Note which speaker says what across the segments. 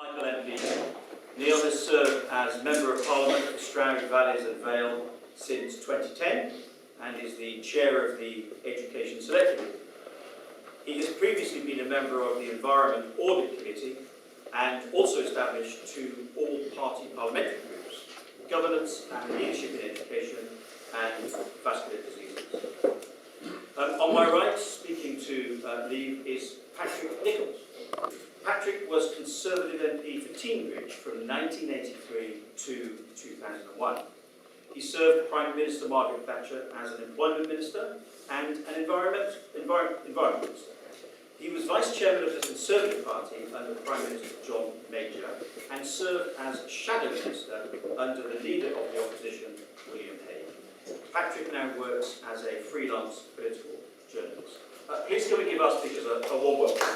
Speaker 1: Carmichael MP. Neil has served as Member of Parliament for Stroud, Valleys and Vale since 2010 and is the Chair of the Education Select Committee. He has previously been a member of the Environment Audit Committee and also established two all-party parliamentary groups, Governance and Leadership in Education and Vascular Diseases. On my right, speaking to Lee, is Patrick Nicholls. Patrick was Conservative MP for Teignbridge from 1983 to 2001. He served Prime Minister Margaret Thatcher as an Employment Minister and an Environment Minister. He was Vice Chairman of the Conservative Party under Prime Minister John Major and served as Shadow Minister under the Leader of the Opposition, William Hague. Patrick now works as a freelance political journalist. Please can we give our speakers a warm welcome.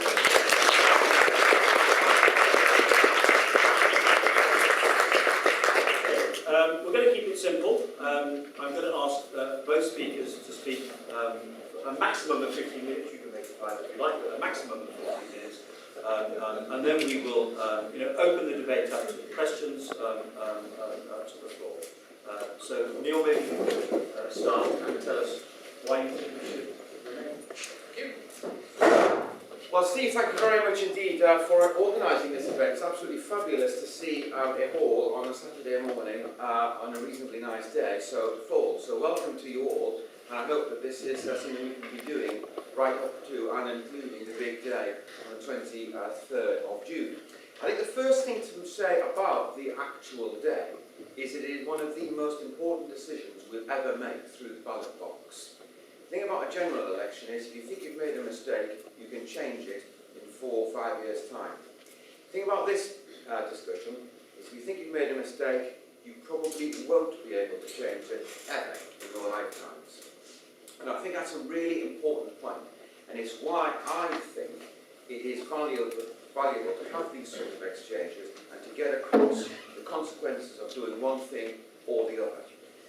Speaker 1: We're going to keep it simple. I'm going to ask both speakers to speak a maximum of 15 minutes. You can make it 5 if you like, but a maximum of 15 minutes. And then we will open the debate up to questions to the floor. So Neil, maybe you can start and tell us why you think we should remain.
Speaker 2: Thank you. Well, Steve, thank you very much indeed for organising this event. It's absolutely fabulous to see a hall on a Saturday morning on a reasonably nice day, so full. So welcome to you all, and I hope that this is something we can be doing right up to and including the big day on the 23rd of June. I think the first thing to say about the actual day is it is one of the most important decisions we'll ever make through the ballot box. The thing about a general election is if you think you've made a mistake, you can change it in 4 or 5 years' time. The thing about this discussion is if you think you've made a mistake, you probably won't be able to change it ever in your lifetimes. And I think that's a really important point, and it's why I think it is valuable to have these sort of exchanges and to get across the consequences of doing one thing or the other.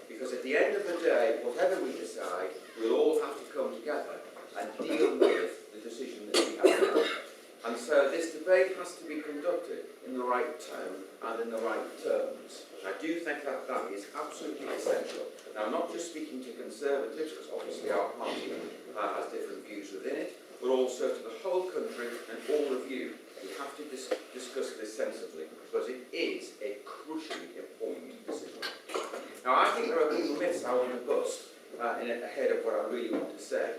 Speaker 2: Because at the end of the day, whatever we decide, we'll all have to come together and deal with the decision that we have made. And so this debate has to be conducted in the right tone and in the right terms. I do think that that is absolutely essential. Now, I'm not just speaking to Conservatives, because obviously our party has different views within it, but also to the whole country and all of you. We have to discuss this sensibly, because it is a crucially important decision. Now, I think there are a couple of myths I want to bust ahead of what I really want to say.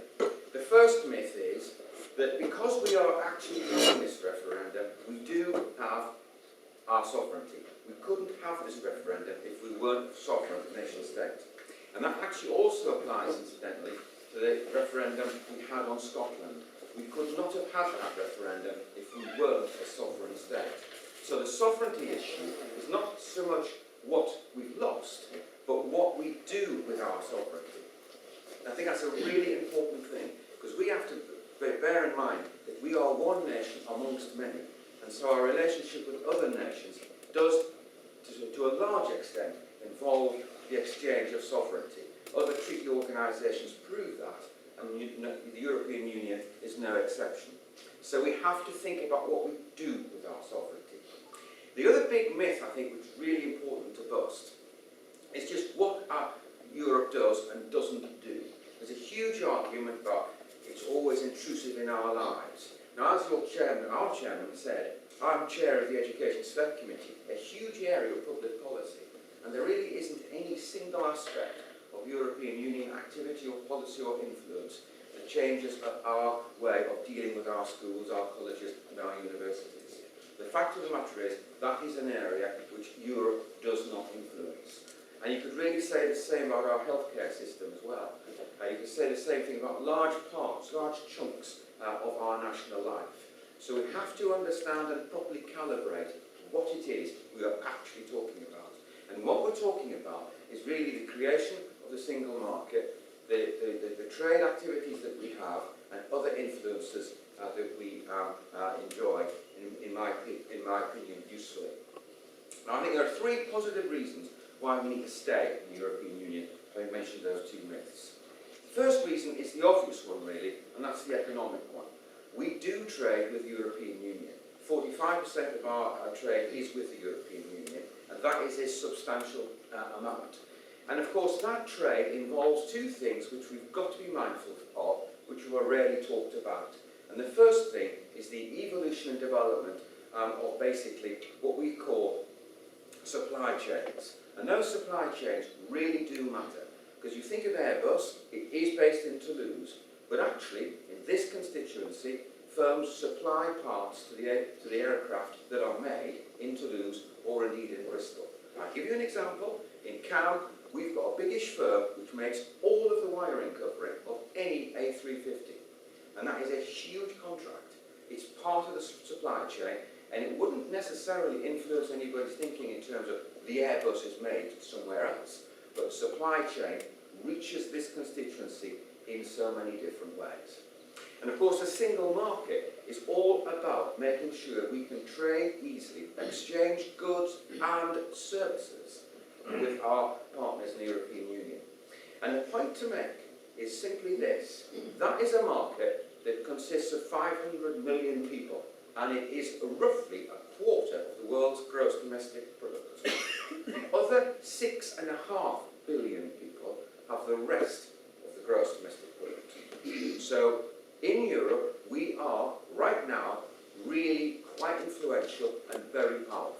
Speaker 2: The first myth is that because we are actually having this referendum, we do have our sovereignty. We couldn't have this referendum if we weren't sovereign nation state. And that actually also applies, incidentally, to the referendum we had on Scotland. We could not have had that referendum if we weren't a sovereign state. So the sovereignty issue is not so much what we've lost, but what we do with our sovereignty. I think that's a really important thing, because we have to bear in mind that we are one nation amongst many, and so our relationship with other nations does, to a large extent, involve the exchange of sovereignty. Other treaty organisations prove that, and the European Union is no exception. So we have to think about what we do with our sovereignty. The other big myth, I think, which is really important to bust, is just what Europe does and doesn't do. There's a huge argument about it's always intrusive in our lives. Now, as our chairman said, I'm chair of the Education Select Committee, a huge area of public policy, and there really isn't any single aspect of European Union activity or policy or influence that changes our way of dealing with our schools, our colleges and our universities. The fact of the matter is that is an area which Europe does not influence. And you could really say the same about our healthcare system as well. You could say the same thing about large parts, large chunks of our national life. So we have to understand and properly calibrate what it is we are actually talking about. And what we're talking about is really the creation of the single market, the trade activities that we have, and other influences that we enjoy, in my opinion, usefully. Now, I think there are 3 positive reasons why we need to stay in the European Union. I mentioned those 2 myths. The first reason is the obvious one, really, and that's the economic one. We do trade with the European Union. 45% of our trade is with the European Union, and that is a substantial amount. And of course, that trade involves two things which we've got to be mindful of, which are rarely talked about. And the first thing is the evolution and development of basically what we call supply chains. And those supply chains really do matter. Because you think of Airbus, it is based in Toulouse, but actually, in this constituency, firms supply parts to the aircraft that are made in Toulouse or indeed in Bristol. I'll give you an example. In Cam, we've got a biggish firm which makes all of the wiring covering of any A350. And that is a huge contract. It's part of the supply chain, and it wouldn't necessarily influence anybody's thinking in terms of the Airbus is made somewhere else. But the supply chain reaches this constituency in so many different ways. And of course, the single market is all about making sure we can trade easily, exchange goods and services with our partners in the European Union. And the point to make is simply this. That is a market that consists of 500 million people, and it is roughly a quarter of the world's gross domestic product. Other 6.5 billion people have the rest of the gross domestic product. So in Europe, we are, right now, really quite influential and very powerful.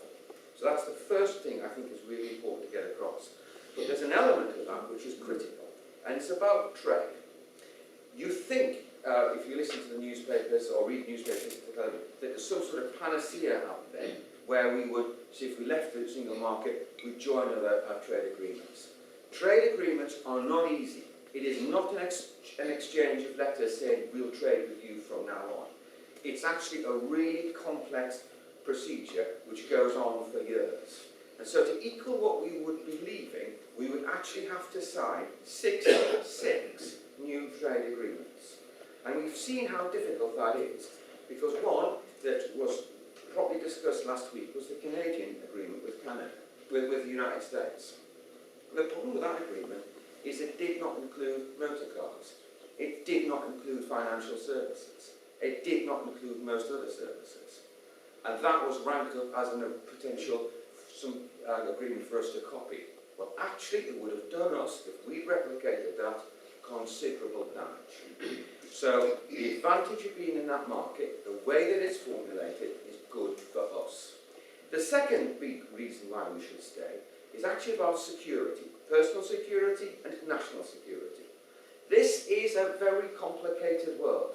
Speaker 2: So that's the first thing I think is really important to get across. But there's an element of that which is critical, and it's about trade. You think, if you listen to the newspapers or read newspapers, that there's some sort of panacea out there where we would, see if we left the single market, we'd join other trade agreements. Trade agreements are not easy. It is not an exchange of letters saying we'll trade with you from now on. It's actually a really complex procedure which goes on for years. And so to equal what we would be leaving, we would actually have to sign six new trade agreements. And we've seen how difficult that is, because one that was probably discussed last week was the Canadian agreement with Canada, with the United States. The problem with that agreement is it did not include motor cars. It did not include financial services. It did not include most other services. And that was ranked up as a potential agreement for us to copy. Well, actually, it would have done us, if we'd replicated that, considerable damage. So the advantage of being in that market, the way that it's formulated, is good for us. The second big reason why we should stay is actually about security, personal security and national security. This is a very complicated world.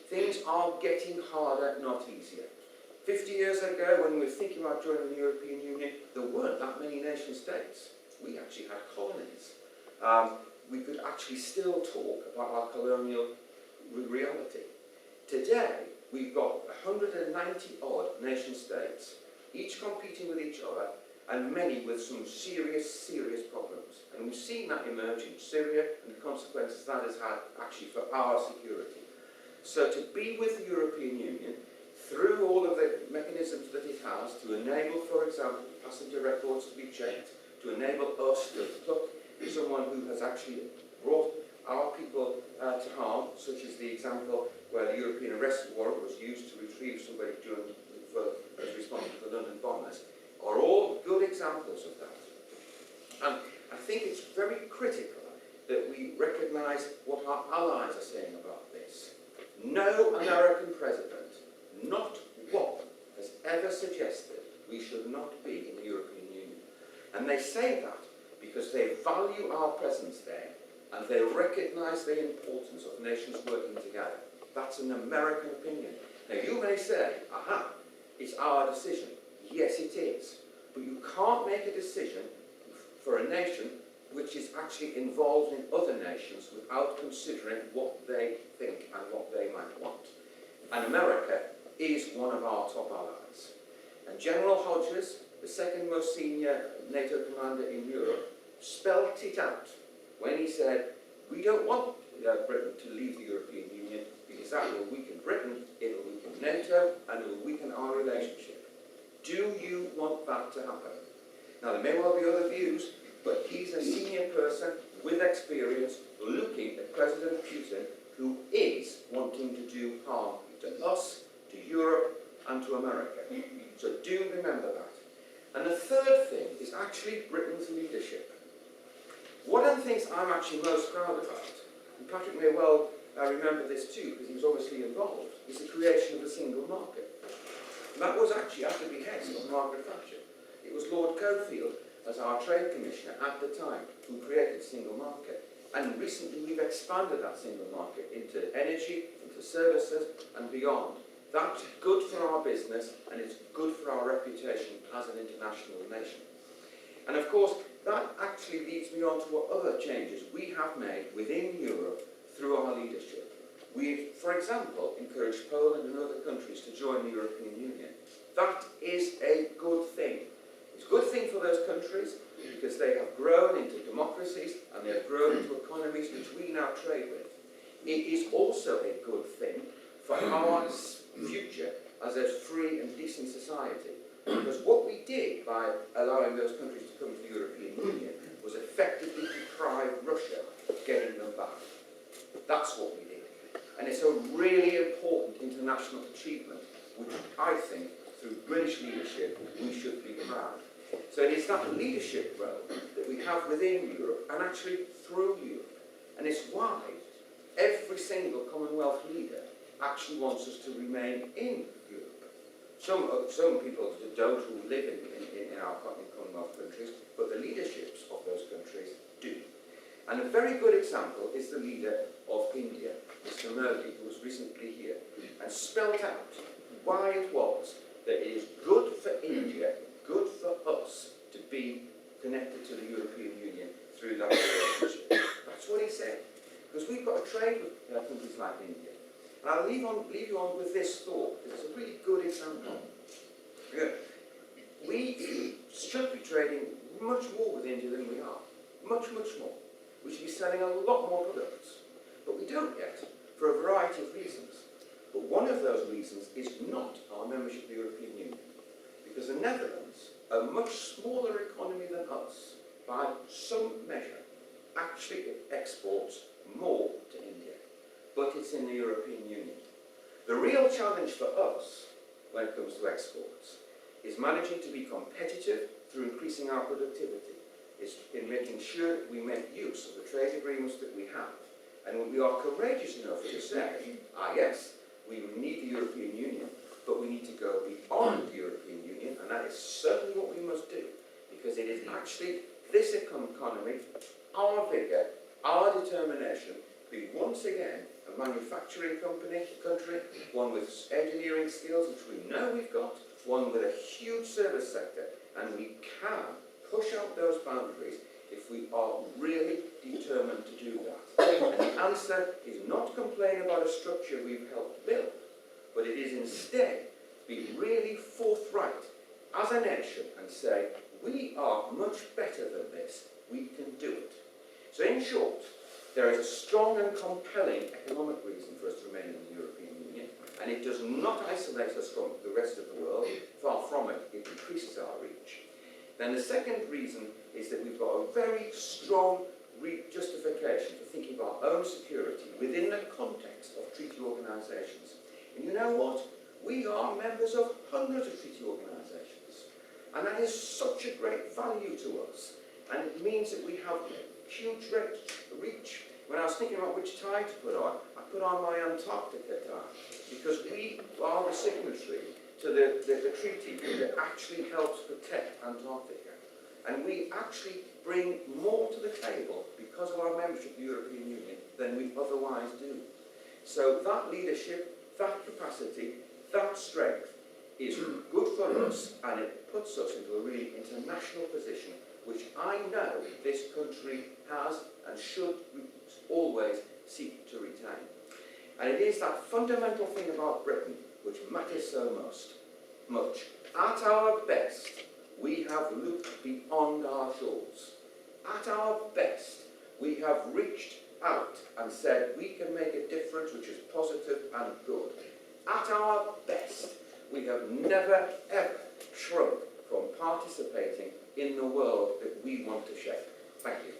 Speaker 2: Things are getting harder, not easier. 50 years ago, when we were thinking about joining the European Union, there weren't that many nation states. We actually had colonies. We could actually still talk about our colonial reality. Today, we've got 190-odd nation states, each competing with each other, and many with some serious problems. And we've seen that emerge in Syria and the consequences that has had actually for our security. So to be with the European Union, through all of the mechanisms that it has to enable, for example, passenger records to be checked, to enable us to pluck someone who has actually brought our people to harm, such as the example where the European arrest warrant was used to retrieve somebody as responsible for the London bombers, are all good examples of that. And I think it's very critical that we recognise what our allies are saying about this. No American president, not one, has ever suggested we should not be in the European Union. And they say that because they value our presence there and they recognise the importance of nations working together. That's an American opinion. Now you may say, aha, it's our decision. Yes, it is. But you can't make a decision for a nation which is actually involved in other nations without considering what they think and what they might want. And America is one of our top allies. And General Hodges, the second most senior NATO commander in Europe, spelled it out when he said, we don't want Britain to leave the European Union because that will weaken Britain, it will weaken NATO, and it will weaken our relationship. Do you want that to happen? Now, there may well be other views, but he's a senior person with experience looking at President Putin, who is wanting to do harm to us, to Europe, and to America. actually Britain's leadership. One of the things I'm actually most proud about, and Patrick may well remember this too, because he was obviously involved, is the creation of the single market. And that was actually at the behest of Margaret Thatcher. It was Lord Cockfield, as our Trade Commissioner at the time, who created the single market. And recently we've expanded that single market into energy, into services and beyond. That's good for our business and it's good for our reputation as an international nation. And of course, that actually leads me on to what other changes we have made within Europe through our leadership. We've, for example, encouraged Poland and other countries to join the European Union. That is a good thing. It's a good thing for those countries because they have grown into democracies and they have grown into economies which we now trade with. It is also a good thing for our future as a free and decent society. Because what we did by allowing those countries to come to the European Union was effectively deprive Russia of getting them back. That's what we did. And it's a really important international achievement, which I think, through British leadership, we should be proud. So it is that leadership role that we have within Europe, and actually through Europe. And it's why every single Commonwealth leader actually wants us to remain in Europe. Some people don't who live in our Commonwealth countries, but the leaderships of those countries do. And a very good example is the leader of India, Mr. Modi, who was recently here, and spelt out why it was that it is good for India, good for us, to be connected to the European Union through that relationship. That's what he said. Because we've got to trade with countries like India. And I'll leave you on with this thought, because it's a really good example. We should be trading much more with India than we are. Much, much more. We should be selling a lot more products. But we don't yet, for a variety of reasons. But one of those reasons is not our membership of the European Union. Because the Netherlands, a much smaller economy than us, by some measure, actually exports more to India. But it's in the European Union. The real challenge for us, when it comes to exports, is managing to be competitive through increasing our productivity. It's in making sure that we make use of the trade agreements that we have. And when we are courageous enough to say, yes, we need the European Union, but we need to go beyond the European Union, and that is certainly what we must do, because it is actually this economy, our vigour, our determination, to be once again a manufacturing country, one with engineering skills, which we know we've got, one with a huge service sector, and we can push out those boundaries if we are really determined to do that. And the answer is not to complain about a structure we've helped build, but it is instead to be really forthright as a nation and say, we are much better than this, we can do it. So in short, there is a strong and compelling economic reason for us to remain in the European Union, and it does not isolate us from the rest of the world. Far from it, it increases our reach. Then the second reason is that we've got a very strong justification for thinking of our own security within the context of treaty organisations. And you know what? We are members of hundreds of treaty organisations, and that is such a great value to us, and it means that we have huge reach. When I was thinking about which tie to put on, I put on my Antarctica tie, because we are the signatory to the treaty that actually helps protect Antarctica. And we actually bring more to the table because of our membership of the European Union than we otherwise do. So that leadership, that capacity, that strength is good for us, and it puts us into a really international position, which I know this country has and should always seek to retain. And it is that fundamental thing about Britain which matters so much. At our best, we have looked beyond our shores. At our best, we have reached out and said we can make a difference which is positive and good. At our best, we have never ever shrunk from participating in the world that we want to shape. Thank you.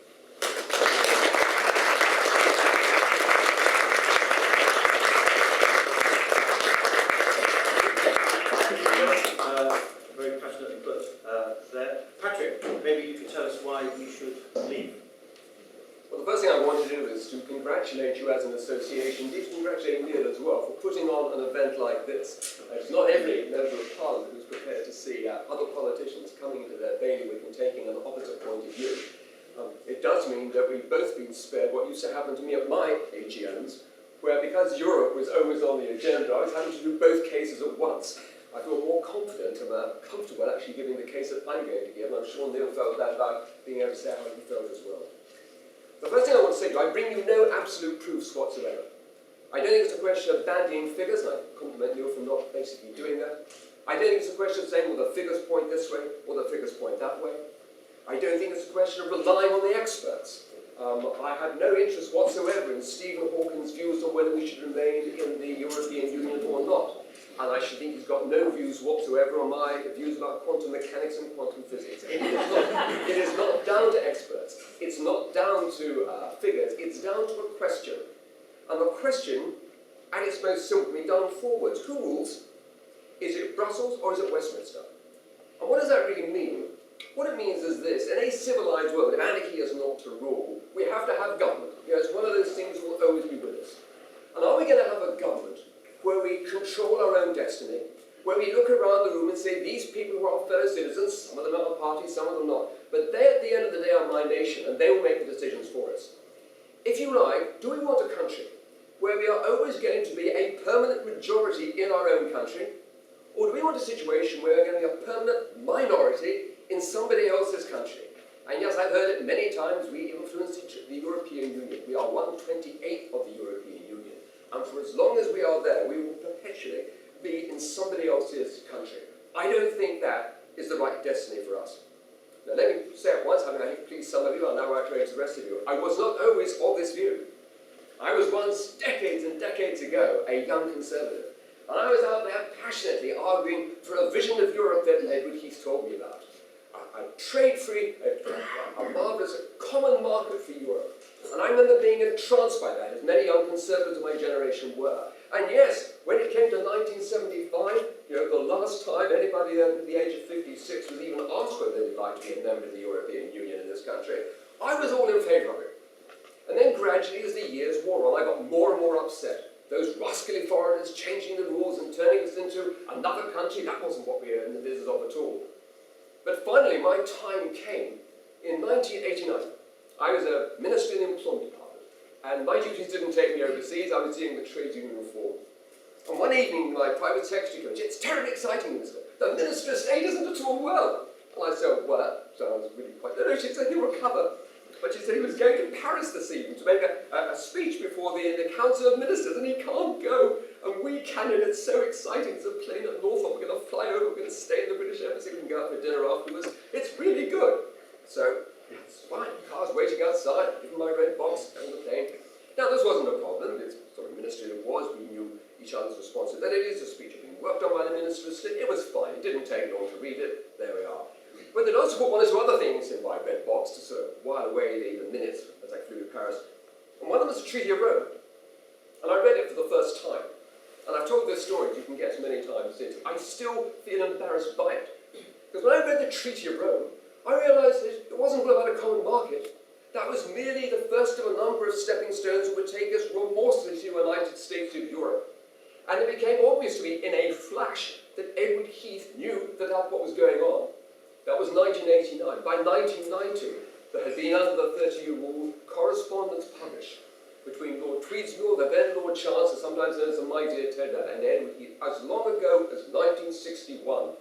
Speaker 1: Very passionately put there. Patrick, maybe you us why we should leave.
Speaker 3: Well, the first thing I want to do is to congratulate you as an association, indeed to congratulate Neil as well, for putting on an event like this. It's not every member of Parliament who's prepared to see other politicians coming into their bailiwick and taking an opposite point of view. It does mean that we've both been spared what used to happen to me at my AGMs, where because Europe was always on the agenda, I was having to do both cases at once. I feel more confident and comfortable actually giving the case that I'm going to give, and I'm sure Neil felt that about being able to say how he felt as well. The first thing I want to say to you, I bring you no absolute proofs whatsoever. I don't think it's a question of bandying figures, and I compliment Neil for not basically doing that. I don't think it's a question of saying, well, the figures point this way, or the figures point that way. I don't think it's a question of relying on the experts. I have no interest whatsoever in Stephen Hawking's views on whether we should remain in the European Union or not. And I should think he's got no views whatsoever on my views about quantum mechanics and quantum physics. It is not down to experts. It's not down to figures. It's down to a question. And the question, at its most simple, can be done forwards. Who rules? Is it Brussels or is it Westminster? And what does that really mean? What it means is this: in a civilized world, if anarchy is not to rule, we have to have government. You know, it's one of those things that will always be with us. And are we going to have a government where we control our own destiny, where we look around the room and say, these people who are our fellow citizens, some of them are our party, some of them not, but they at the end of the day are my nation, and they will make the decisions for us. If you like, do we want a country where we are always going to be a permanent majority in our own country, or do we want a situation where we're going to be a permanent minority in somebody else's country? And yes, I've heard it many times, we influence the European Union. We are 1/28 of the European Union. And for as long as we are there, we will perpetually be in somebody else's country. I don't think that is the right destiny for us. Now let me say it once, having I think pleased some of you, I'll now outrage the rest of you. I was not always of this view. I was once, decades and decades ago, a young conservative. And I was out there passionately arguing for a vision of Europe that Edward Heath told me about. A trade-free, a marvellous common market for Europe. And I remember being entranced by that, as many young conservatives of my generation were. And yes, when it came to 1975, you know, the last time anybody under the age of 56 was even asked whether they'd like to be a member of the European Union in this country, I was all in favour of it. And then gradually, as the years wore on, I got more and more upset. Those rascally foreigners changing the rules and turning us into another country, that wasn't what we were in the business of at all. But finally, my time came in 1989. I was a minister in the employment department, and my duties didn't take me overseas. I was dealing with trade union reform. And one evening, my private secretary goes, "It's terribly exciting, Minister. The Minister of State isn't at all well." And I said, "Well," so I was really quite, no, she said, "He'll recover." But she said he was going to Paris this evening to make a speech before the Council of Ministers, and he can't go. And we can, and it's so exciting. There's a plane at Norfolk, we're going to fly over, we're going to stay in the British Embassy, we can go out for dinner afterwards. It's really good. So, it's fine, car's waiting outside, give him my red box, on the plane. Now, this wasn't a problem, it's sort of ministry it was, we knew each other's responsibilities, the speech had been worked on by the Minister of State, it was fine, it didn't take long to read it, there we are. But they'd also put one or two other things in my red box to sort of while away the minutes as I flew to Paris. And one of them was the Treaty of Rome. And I read it for the first time. And I've told this story, you can guess, many times since. I still feel embarrassed by it. Because when I read the Treaty of Rome, I realised that it wasn't all about a common market. That was merely the first of a number of stepping stones that would take us remorselessly to the United States of Europe. And it became obvious to me in a flash that Edward Heath knew that that's what was going on. That was 1989. By 1990, there had been, under the 30-year rule, correspondence published between Lord Tweedsmuir, the then Lord Chancellor, sometimes known as the My Dear Tedder, and Edward Heath, as long ago as 1961,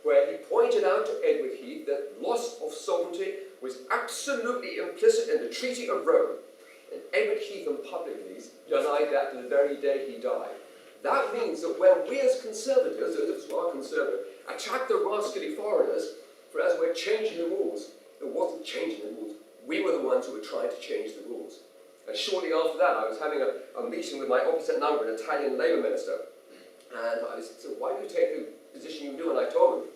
Speaker 3: where he pointed out to Edward Heath that loss of sovereignty was absolutely implicit in the Treaty of Rome. And Edward Heath, in public release, denied that to the very day he died. That means that when we as conservatives, those who are conservative, attack the rascally foreigners for as we're changing the rules, it wasn't changing the rules. We were the ones who were trying to change the rules. And shortly after that, I was having a meeting with my opposite number, an Italian Labour Minister. And I said, "So why do you take the position you do?" And I told him.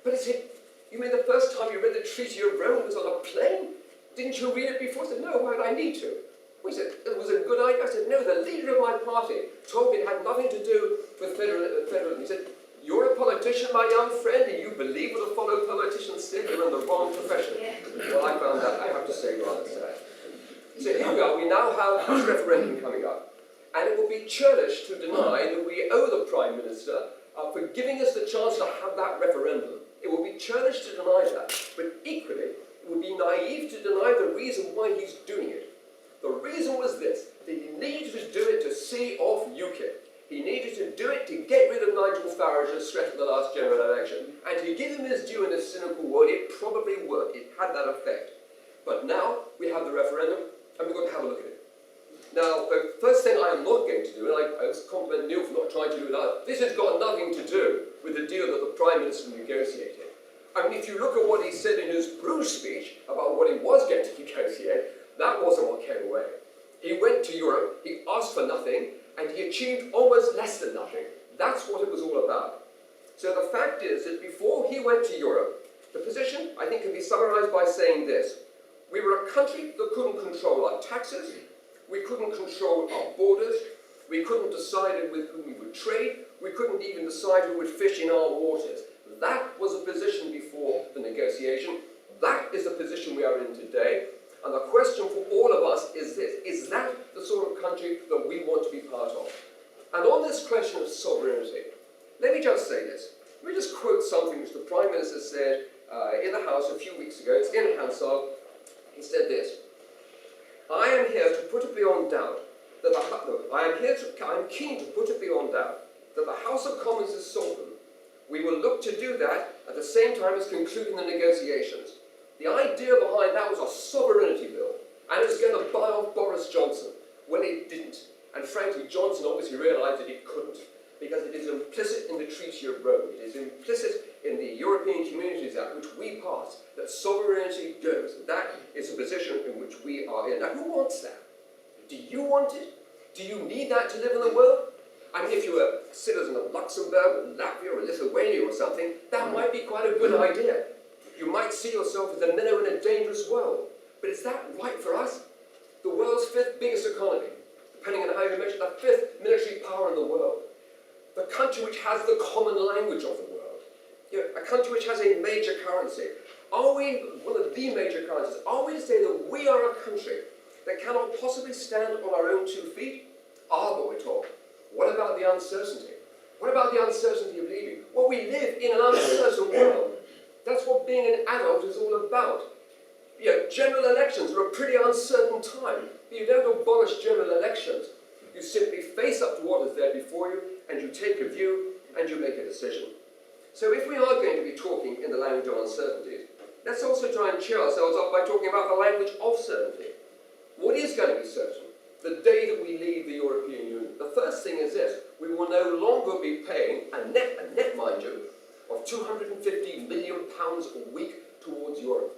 Speaker 3: But he said, "You mean the first time you read the Treaty of Rome was on a plane? Didn't you read it before?" I said, "No, why would I need to?" He said, "It was a good idea." I said, "No, the leader of my party told me it had nothing to do with federalism." He said, You're a politician, my young friend, and you believe what a fellow politician said. You're in the wrong profession. Well, I found that, I have to say, rather sad. So here we are. We now have this referendum coming up. And it will be churlish to deny that we owe the Prime Minister for giving us the chance to have that referendum. It will be churlish to deny that. But equally, it would be naive to deny the reason why he's doing it. The reason was this, that he needed to do it to see off UKIP. He needed to do it to get rid of Nigel Farage's threat at the last general election. And to give him his due in a cynical word, it probably worked. It had that effect. But now we have the referendum, and we've got to have a look at it. Now, the first thing I am not going to do, and I compliment Neil for not trying to do it either, this has got nothing to do with the deal that the Prime Minister negotiated. I mean, if you look at what he said in his Bruges speech about what he was going to negotiate, that wasn't what came away. He went to Europe, he asked for nothing, and he achieved almost less than nothing. That's what it was all about. So the fact is that before he went to Europe, the position, I think, can be summarised by saying this. We were a country that couldn't control our taxes, we couldn't control our borders, we couldn't decide with whom we would trade, we couldn't even decide who would fish in our waters. That was a position before the negotiation. That is the position we are in today. And the question for all of us is this, is that the sort of country that we want to be part of? And on this question of sovereignty, let me just say this. Let me just quote something which the Prime Minister said in the House a few weeks ago. It's in Hansard. He said this, I am here to put it beyond doubt that I'm keen to put it beyond doubt that the House of Commons is sovereign. We will look to do that at the same time as concluding the negotiations. The idea behind that was a sovereignty bill, and it was going to buy off Boris Johnson. Well, it didn't. And frankly, Johnson obviously realised that it couldn't, because it is implicit in the Treaty of Rome. It is implicit in the European Communities Act, which we passed, that sovereignty goes. That is a position in which we are in. Now, who wants that? Do you want it? Do you need that to live in the world? I mean, if you were a citizen of Luxembourg or Latvia or Lithuania or something, that might be quite a good idea. You might see yourself as a minnow in a dangerous world. But is that right for us? The world's fifth biggest economy, depending on how you measure, the fifth military power in the world. The country which has the common language of the world. You know, a country which has a major currency. Are we, one of the major currencies, are we to say that we are a country that cannot possibly stand on our own 2 feet? But we talk. What about the uncertainty? What about the uncertainty of leaving? Well, we live in an uncertain world. That's what being an adult is all about. You know, general elections are a pretty uncertain time. You don't abolish general elections. You simply face up to what is there before you, and you take a view, and you make a decision. So if we are going to be talking in the language of uncertainties, let's also try and cheer ourselves up by talking about the language of certainty. What is going to be certain? The day that we leave the European Union. The first thing is this, we will no longer be paying a net mind you, of £250 million a week towards Europe.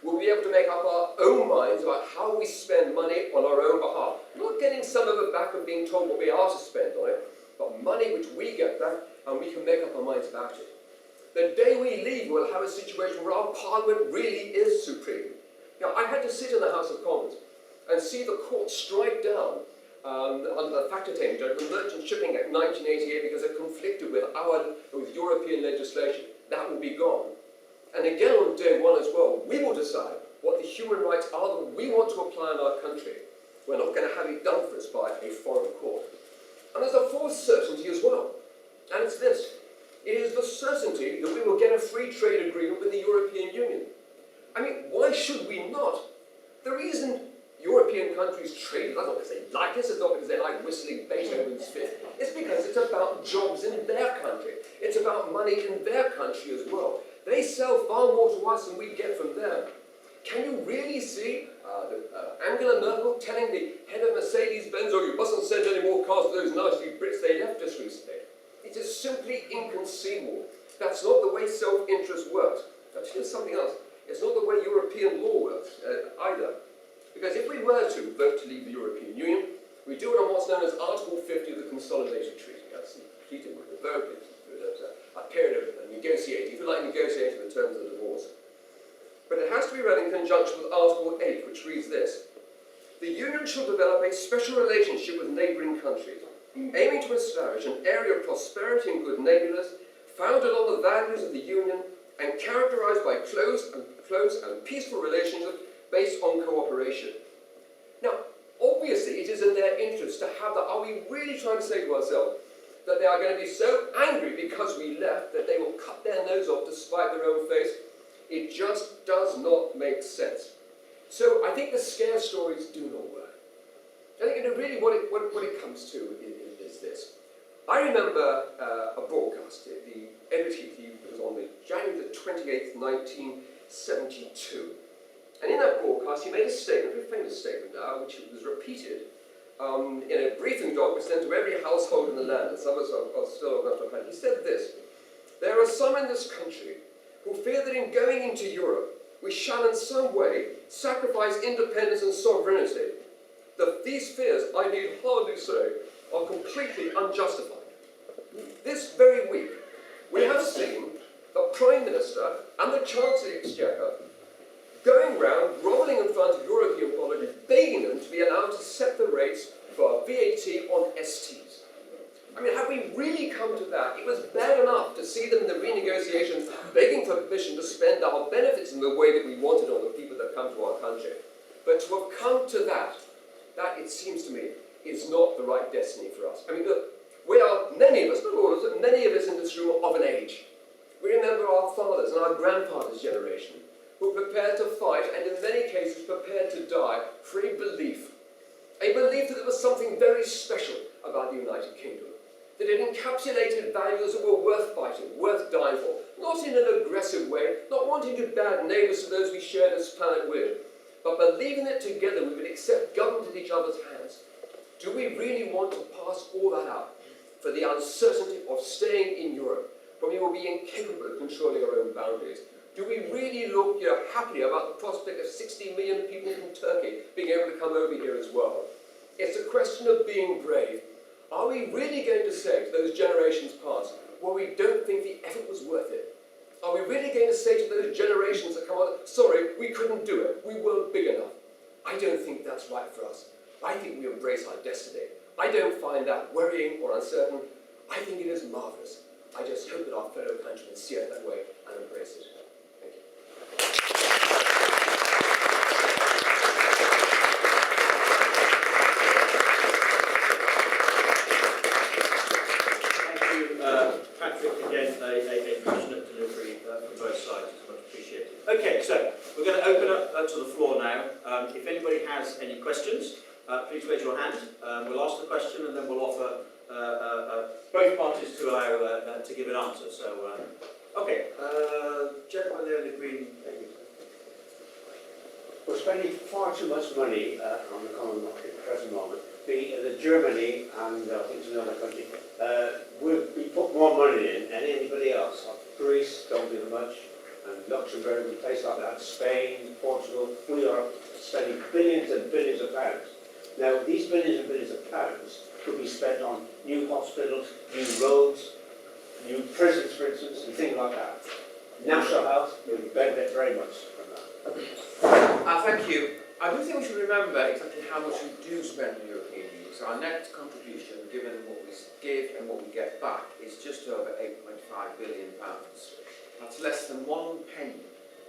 Speaker 3: We'll be able to make up our own minds about how we spend money on our own behalf. Not getting some of it back and being told what we are to spend on it, but money which we get back and we can make up our minds about it. The day we leave, we'll have a situation where our Parliament really is supreme. Now, I had to sit in the House of Commons and see the court strike down under the Factor Teignbridge, the Merchant Shipping Act 1988, because it conflicted with European legislation. That will be gone. And again on day one as well, we will decide what the human rights are that we want to apply in our country. We're not going to have it done for us by a foreign court. And there's a fourth certainty as well, and it's this. It is the certainty that we will get a free trade agreement with the European Union. I mean, why should we not? The reason European countries trade, that's not because they like us, it's not because they like whistling Beethoven's Fifth. It's because it's about jobs in their country. It's about money in their country as well. They sell far more to us than we get from them. Can you really see Angela Merkel telling the head of Mercedes-Benz, oh, you mustn't send any more cars to those nasty Brits they left us recently? It is simply inconceivable. That's not the way self-interest works. I'll tell you something else. It's not the way European law works either. Because if we were to vote to leave the European Union, we do it on what's known as Article 50 of the Consolidated Treaty. That's completed with a vote, a period of negotiating, if you like, negotiating the terms of the divorce. But it has to be read in conjunction with Article 8, which reads this. The Union shall develop a special relationship with neighbouring countries, aiming to establish an area of prosperity and good neighbourliness, founded on the values of the Union and characterised by close and peaceful relationships based on cooperation. Now, obviously, it is in their interest to have that. Are we really trying to say to ourselves that they are going to be so angry because we left that they will cut their nose off to spite their own face? It just does not make sense. So I think the scare stories do not work. I think really what it comes to is this. I remember a broadcast, the Edward Heath was on January the 28th, 1972. And in that broadcast, he made a statement, a very famous statement now, which was repeated in a briefing document sent to every household in the land, and some of us are still old enough to have heard. He said this: "There are some in this country who fear that in going into Europe, we shall in some way sacrifice independence and sovereignty. These fears, I need hardly say, are completely unjustified. This very week, we have seen the Prime Minister and the Chancellor of the Exchequer going round, grovelling in front of European politics, begging them to be allowed to set the rates for VAT on STs. I mean, have we really come to that? It was bad enough to see them in the renegotiations begging for permission to spend our benefits in the way that we wanted on the people that come to our country. But to have come to that, it seems to me, is not the right destiny for us. I mean, look, we are, many of us, not all of us, but many of us in this room are of an age. We remember our fathers and our grandfathers' generation, who were prepared to fight and in many cases prepared to die for a belief that there was something very special about the United Kingdom, that it encapsulated values that were worth fighting, worth dying for, not in an aggressive way, not wanting to be bad neighbours to those we share this planet with, but believing that together we would accept government in each other's hands. Do we really want to pass all that up for the uncertainty of staying in Europe, when we will be incapable of controlling our own boundaries? Do we really look happy about the prospect of 60 million people from Turkey being able to come over here as well? It's a question of being brave. Are we really going to say to those generations past, well, we don't think the effort was worth it? Are we really going to say to those generations that come on, sorry, we couldn't do it, we weren't big enough? I don't think that's right for us. I think we embrace our destiny. I don't find that worrying or uncertain. I think it is marvellous. I just hope that our fellow countrymen see it that way and embrace it. Thank you.
Speaker 1: Patrick, again, a passionate delivery from both sides. It's much appreciated. Okay, so we're going to open up to the floor now. If anybody has any questions, please raise your hand. We'll ask the question and then we'll offer both parties to allow to give an answer. So, okay, gentleman there in the green.
Speaker 4: We're spending far too much money on the common market at the present moment. The Germany and I think it's another country, we put more money in than anybody else. Greece don't do much, and Luxembourg and places like that, Spain, Portugal, we are spending billions and billions of pounds. Now these billions and billions of pounds could be spent on new hospitals, new roads, new prisons for instance, and things like that. National health would benefit very much from that.
Speaker 2: Thank you. I do think we should remember exactly how much we do spend in the European Union. So our net contribution, given what we give and what we get back, is just over £8.5 billion. That's less than 1 penny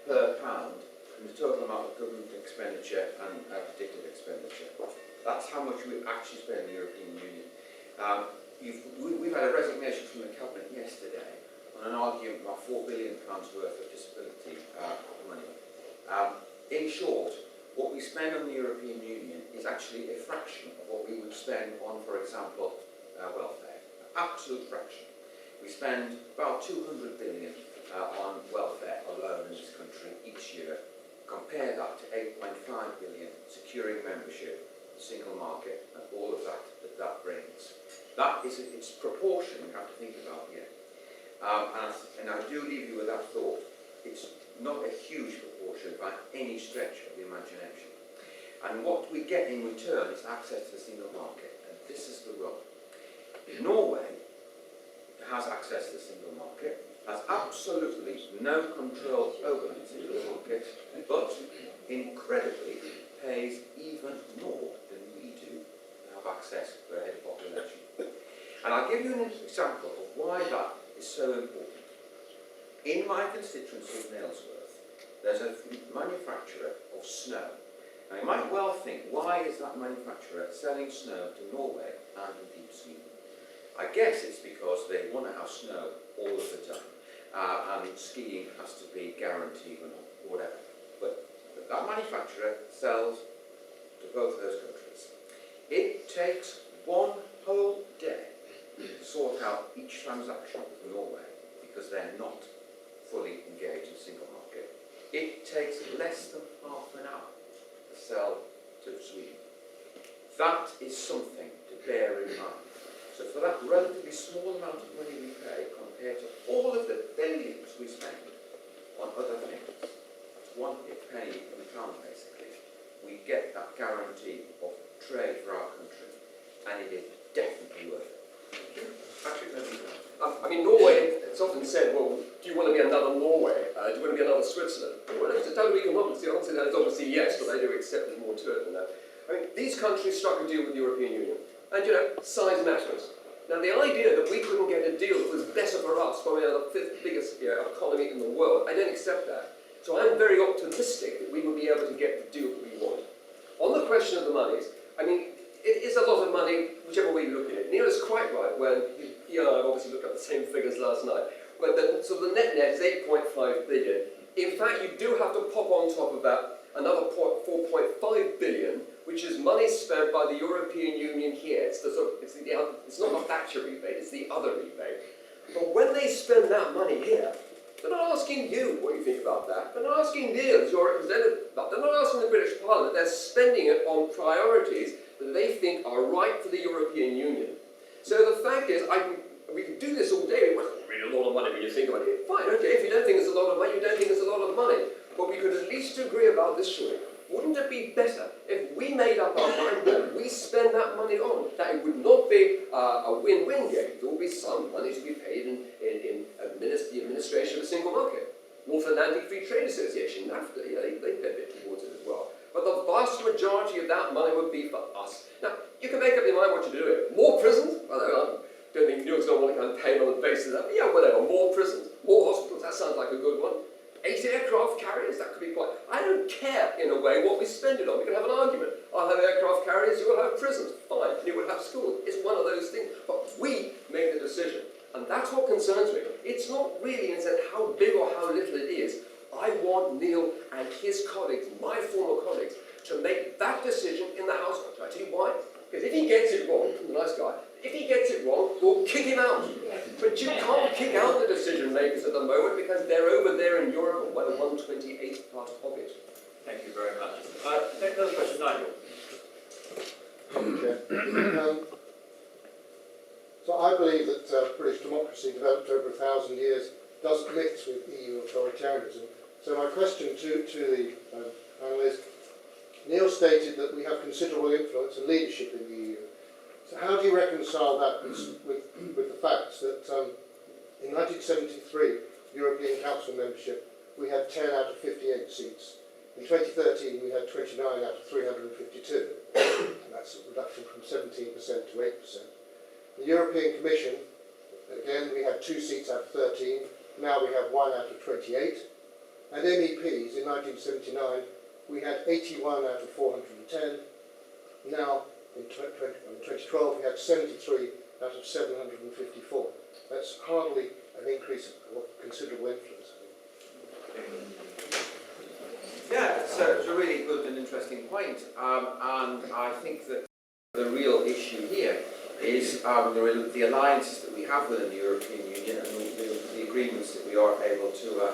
Speaker 2: per pound in the total amount of government expenditure and predicted expenditure. That's how much we actually spend in the European Union. We've had a resignation from the Cabinet yesterday on an argument about £4 billion worth of disability money. In short, what we spend on the European Union is actually a fraction of what we would spend on, for example, welfare. An absolute fraction. We spend about 200 billion on welfare alone in this country each year. Compare that to 8.5 billion securing membership, the single market, and all of that brings. That is its proportion we have to think about here. And I do leave you with that thought. It's not a huge proportion by any stretch of the imagination. And what we get in return is access to the single market. And this is the rub. Norway has access to the single market, has absolutely no control over the single market, but incredibly pays even more than we do to have access per head of population. And I'll give you an example of why that is so important. In my constituency of Nailsworth, there's a manufacturer of snow. Now you might well think, why is that manufacturer selling snow to Norway and indeed Sweden? I guess it's because they want to have snow all of the time, and skiing has to be guaranteed or whatever. But that manufacturer sells to both of those countries. It takes one whole day to sort out each transaction with Norway because they're not fully engaged in the single market. It takes less than half an hour to sell to Sweden. That is something to bear in mind. So for that relatively small amount of money we pay compared to all of the billions we spend on other things, it's one penny in the pound basically, we get that guarantee of trade for our country, and it is definitely worth it. Patrick, over to you.
Speaker 3: I mean, Norway, it's often said, well, do you want to be another Norway? Do you want to be another Switzerland? Well, if it's a total economics, the answer to that is obviously yes, but I do accept there's more to it than that. I mean, these countries struck a deal with the European Union. And, you know, size matters. Now, the idea that we couldn't get a deal that was better for us when we are the fifth biggest economy in the world, I don't accept that. So I'm very optimistic that we will be able to get the deal that we want. On the question of the monies, I mean, it is a lot of money, whichever way you look at it. Neil is quite right when he and I have obviously looked at the same figures last night. But so the net is 8.5 billion. In fact, you do have to pop on top of that another 4.5 billion, which is money spent by the European Union here. It's not a Thatcher rebate, it's the other rebate. But when they spend that money here, they're not asking you what you think about that. They're not asking Neil as your representative. They're not asking the British Parliament. They're spending it on priorities that they think are right for the European Union. So the fact is, we can do this all day. It wasn't really a lot of money when you think about it. Fine, okay, if you don't think it's a lot of money, you don't think it's a lot of money. But we could at least agree about this, surely. Wouldn't it be better if we made up our mind that we spend that money on? That it would not be a win-win game. There will be some money to be paid in the administration of the single market. North Atlantic Free Trade Association, NAFTA, yeah, they pay a bit towards it as well. But the vast majority of that money would be for us. Now, you can make up your mind what you do with it. More prisons? I don't think Neil's going to want to campaign on the basis of that. Yeah, whatever. More prisons, more hospitals. That sounds like a good one. 8 aircraft carriers, that could be quite... I don't care, in a way, what we spend it on. We can have an argument. I'll have aircraft carriers, you will have prisons. Fine, and you will have schools. It's one of those things. But we make the decision. And that's what concerns me. It's not really in how big or how little it is. I want Neil and his colleagues, my former colleagues, to make that decision in the House. I'll tell you why. Because if he gets it wrong, he's a nice guy, if he gets it wrong, we'll kick him out. But you can't kick out the decision makers at the moment because they're over there in Europe by the 128th part of it.
Speaker 1: Thank you very much. Another question, Nigel.
Speaker 5: So I believe that British democracy developed over 1,000 years does mix with EU authoritarianism. So my question to the panel is, Neil stated that we have considerable influence and leadership in the EU. So how do you reconcile that with the facts that in 1973, European Council membership, we had 10 out of 58 seats. In 2013, we had 29 out of 352. And that's a reduction from 17% to 8%. The European Commission, again, we had 2 seats out of 13. Now we have 1 out of 28. And MEPs in 1979, we had 81 out of 410. Now, in 2012, we had 73 out of 754. That's hardly an increase of considerable influence, I think.
Speaker 2: Yeah, it's a really good and interesting point. And I think that the real issue here is the alliances that we have within the European Union and the agreements that we are able to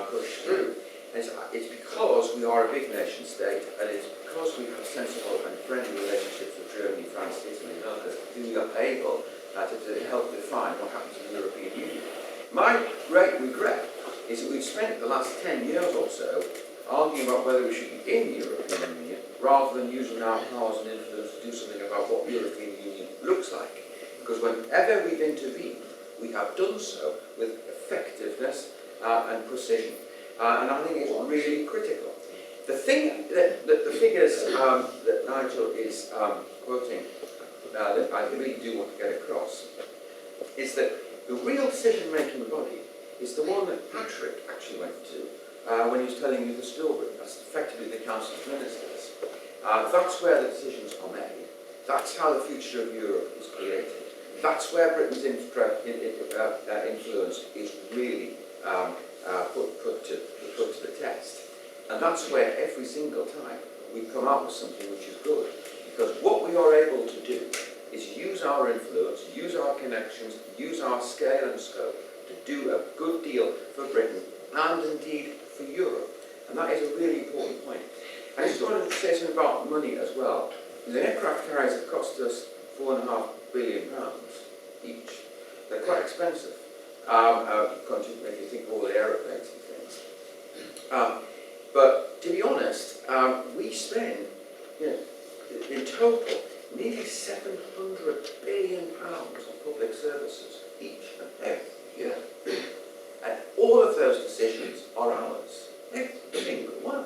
Speaker 2: push through. It's because we are a big nation state, and it's because we have sensible and friendly relationships with Germany, France, Italy and others that we are able to help define what happens in the European Union. My great regret is that we've spent the last 10 years or so arguing about whether we should be in the European Union rather than using our powers and influence to do something about what the European Union looks like. Because whenever we've intervened, we have done so with effectiveness and precision. And I think it's really critical. The thing that the figures that Nigel is quoting, that I really do want to get across, is that the real decision-making body is the one that Patrick actually went to when he was telling you the story. That's effectively the Council of Ministers. That's where the decisions are made. That's how the future of Europe is created. That's where Britain's influence is really put to the test. And that's where every single time we come out with something which is good. Because what we are able to do is use our influence, use our connections, use our scale and scope to do a good deal for Britain and indeed for Europe. And that is a really important point. I just wanted to say something about money as well. The aircraft carriers have cost us £4.5 billion each. They're quite expensive, if you think of all the aeroplanes and things. But to be honest, we spend, in total, nearly £700 billion on public services each and every year. And all of those decisions are ours. Every single one.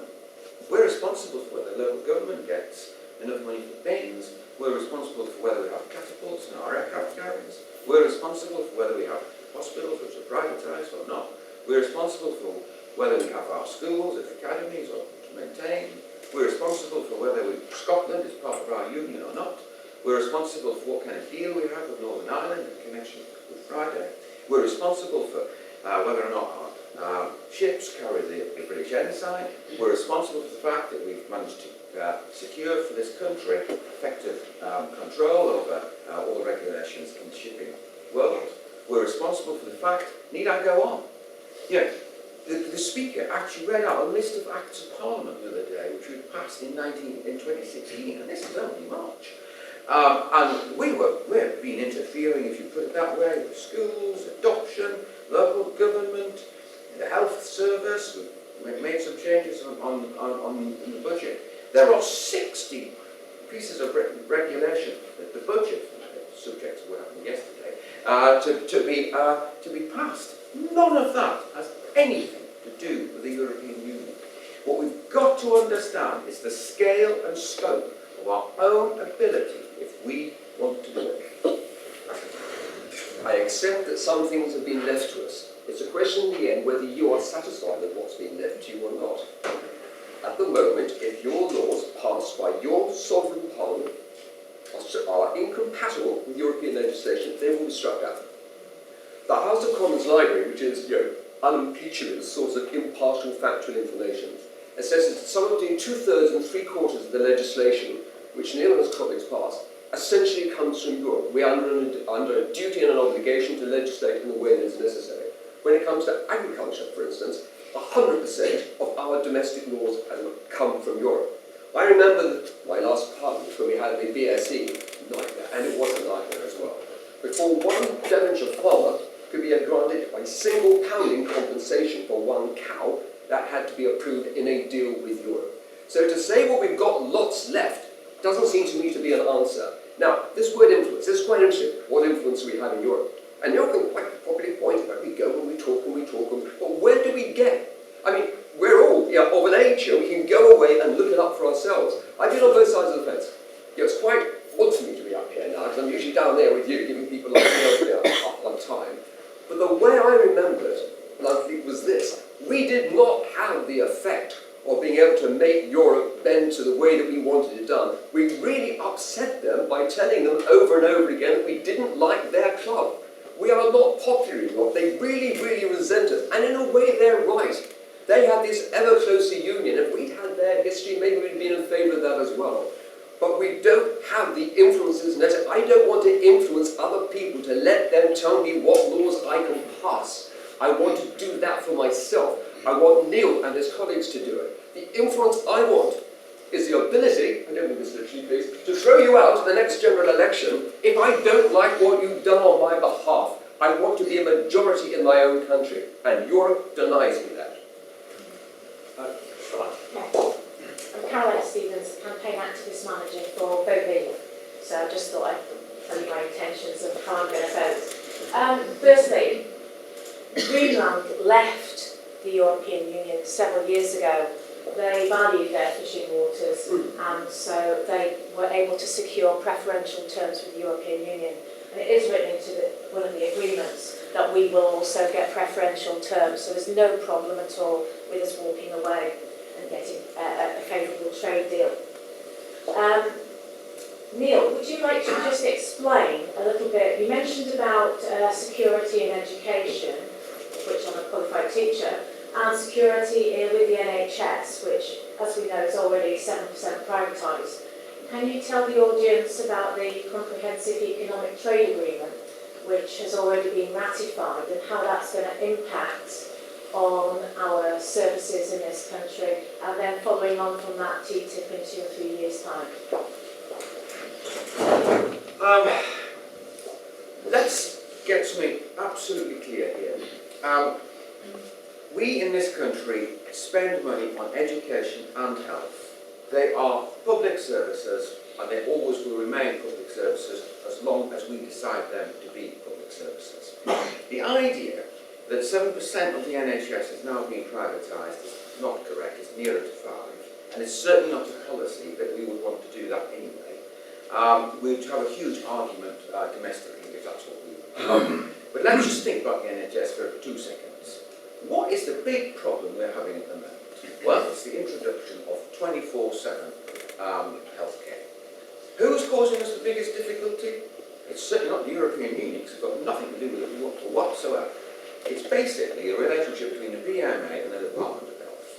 Speaker 2: We're responsible for whether local government gets enough money for bins. We're responsible for whether we have catapults in our aircraft carriers. We're responsible for whether we have hospitals which are privatised or not. We're responsible for whether we have our schools and academies or to maintain. We're responsible for whether Scotland is part of our union or not. We're responsible for what kind of deal we have with Northern Ireland in connection with Friday. We're responsible for whether or not our ships carry the British ensign. We're responsible for the fact that we've managed to secure for this country effective control over all the regulations in the shipping world. We're responsible for the fact, need I go on? The Speaker actually read out a list of Acts of Parliament the other day, which we passed in 2016, and this is only March. And we've been interfering, if you put it that way, with schools, adoption, local government, the health service. We've made some changes on the budget. There are 60 pieces of regulation that the budget, subject to what happened yesterday, to be passed. None of that has anything to do with the European Union. What we've got to understand is the scale and scope of our own ability if we want to do it.
Speaker 3: I accept that some things have been left to us. It's a question in the end whether you are satisfied with what's been left to you or not. At the moment, if your laws passed by your sovereign parliament are incompatible with European legislation, they will be struck down. The House of Commons Library, which is unimpeachable source of impartial factual information, assesses that somewhere between 2/3 and 3/4 of the legislation which Neil and his colleagues passed essentially comes from Europe. We are under a duty and an obligation to legislate in the way that is necessary. When it comes to agriculture, for instance, 100% of our domestic laws have come from Europe. I remember that my last parliament, when we had the BSE nightmare, and it was a nightmare as well. Before one Devonshire farmer could be granted a single pounding compensation for one cow, that had to be approved in a deal with Europe. So to say, well, we've got lots left, doesn't seem to me to be an answer. Now, this word influence, this is quite interesting. What influence do we have in Europe? And Europe can quite properly point out, we go and we talk, but where do we get? I mean, we're all of an age here, we can go away and look it up for ourselves. I've been on both sides of the fence. It's quite odd for me to be up here now, because I'm usually down there with you, giving people like me up on time. But the way I remember it, was this. We did not have the effect of being able to make Europe bend to the way that we wanted it done. We really upset them by telling them over and over again that we didn't like their club. We are not popular in Europe. They really, really resent us. And in a way, they're right. They have this ever closer union. If we'd had their history, maybe we'd been in favour of that as well. But we don't have the influences necessary. I don't want to influence other people to let them tell me what laws I can pass. I want to do that for myself. I want Neil and his colleagues to do it. The influence I want is the ability, I don't mean this literally please, to throw you out at the next general election if I don't like what you've done on my behalf. I want to be a majority in my own country, and Europe denies me that.
Speaker 6: I'm Caroline Stevens, campaign activist manager for Vote Me. So I just thought I'd tell you my intentions of how I'm going to vote. Firstly, Greenland left the European Union several years ago. They valued their fishing waters, and so they were able to secure preferential terms with the European Union. and it is written into one of the agreements that we will also get preferential terms, so there's no problem at all with us walking away and getting a favourable trade deal. Neil, would you like to just explain a little bit, you mentioned about security and education, which I'm a qualified teacher, and security with the NHS, which, as we know, is already 7% privatised. Can you tell the audience about the Comprehensive Economic Trade Agreement, which has already been ratified, and how that's going to impact on our services in this country, and then following on from that, TTIP in 2 or 3 years' time?
Speaker 2: Let's get something absolutely clear here. We in this country spend money on education and health. They are public services, and they always will remain public services as long as we decide them to be public services. The idea that 7% of the NHS is now being privatised is not correct. It's nearer to 5%, and it's certainly not a policy that we would want to do that anyway. We'd have a huge argument domestically if that's what we would. But let's just think about the NHS for 2 seconds. What is the big problem we're having at the moment? Well, it's the introduction of 24/7 healthcare. Who's causing us the biggest difficulty? It's certainly not the European Union, because it's got nothing to do with it whatsoever. It's basically a relationship between the BMA and the Department of Health.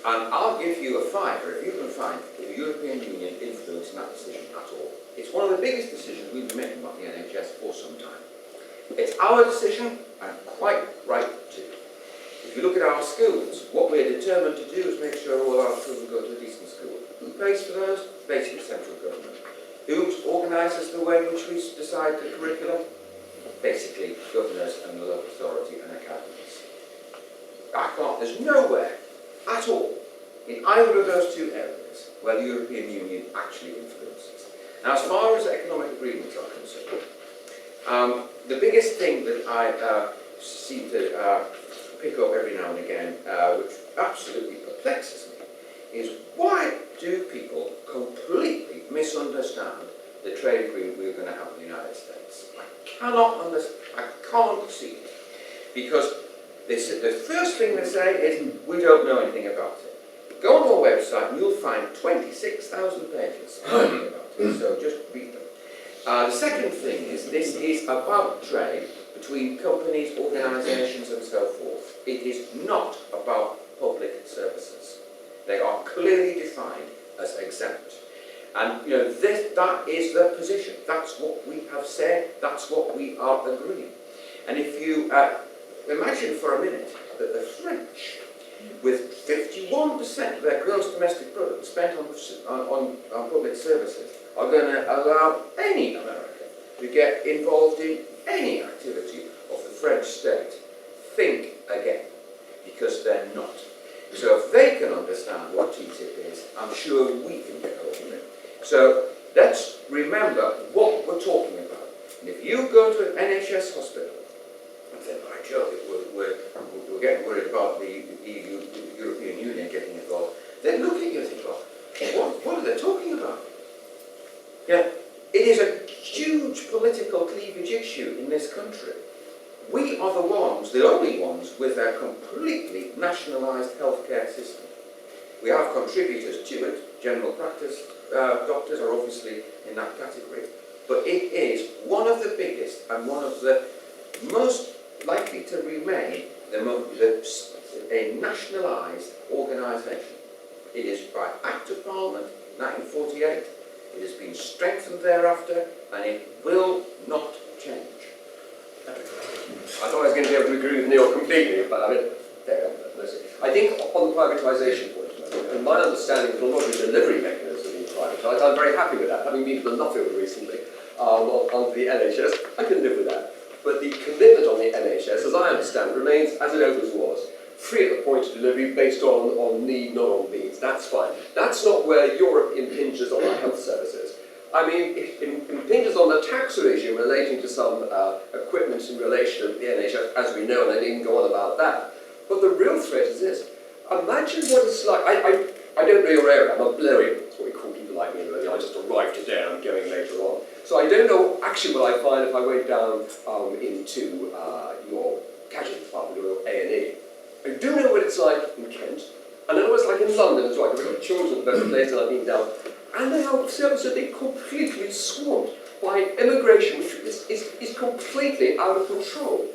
Speaker 2: And I'll give you a fiver if you can find the European Union influence in that decision at all. It's one of the biggest decisions we've been making about the NHS for some time. It's our decision, and quite right too. If you look at our schools, what we're determined to do is make sure all our children go to a decent school. Who pays for those? Basically central government. Who organises the way in which we decide the curriculum? Basically governors and the local authority and academies. There's nowhere at all in either of those two areas where the European Union actually influences. Now, as far as economic agreements are concerned, the biggest thing that I seem to pick up every now and again, which absolutely perplexes me, is why do people completely misunderstand the trade agreement we're going to have in the United States? I cannot understand, I can't see it. Because the first thing they say is, we don't know anything about it. Go on our website and you'll find 26,000 pages talking about it, so just read them. The second thing is, this is about trade between companies, organisations and so forth. It is not about public services. They are clearly defined as exempt. And that is the position. That's what we have said. That's what we are agreeing. And if you imagine for a minute that the French, with 51% of their gross domestic product spent on public services, are going to allow any American to get involved in any activity of the French state, think again, because they're not. So if they can understand what TTIP is, I'm sure we can get hold of it. So let's remember what we're talking about. And if you go to an NHS hospital and say, by Jove, we're getting worried about the European Union getting involved, they look at you and think, well, what are they talking about? Yeah, it is a huge political cleavage issue in this country. We are the ones, the only ones, with a completely nationalised healthcare system. We have contributors to it. General practice doctors are obviously in that category. But it is one of the biggest and one of the most likely to remain a nationalised organisation. It is by Act of Parliament, 1948. It has been strengthened thereafter, and it will not change.
Speaker 3: I thought I was going to be able to agree with Neil completely, but I think on the privatisation point, in my understanding, the lot of delivery mechanism being privatised, I'm very happy with that. Having been to the Nuffield recently, under the NHS, I can live with that. But the commitment on the NHS, as I understand, remains as it always was. Free at the point of delivery based on need, not on means. That's fine. That's not where Europe impinges on our health services. I mean, it impinges on the tax regime relating to some equipment in relation to the NHS, as we know, and I needn't go on about that. But the real threat is this. Imagine what it's like. I don't know your area. I'm a blowing. That's what we call people like me, really. I just arrived today and I'm going later on. So I don't know actually what I find if I went down into your casualty department or your A&E. I do know what it's like in Kent. I know what it's like in London as well. I've got children at both places I've been down. And they are absolutely completely swamped by immigration, which is completely out of control.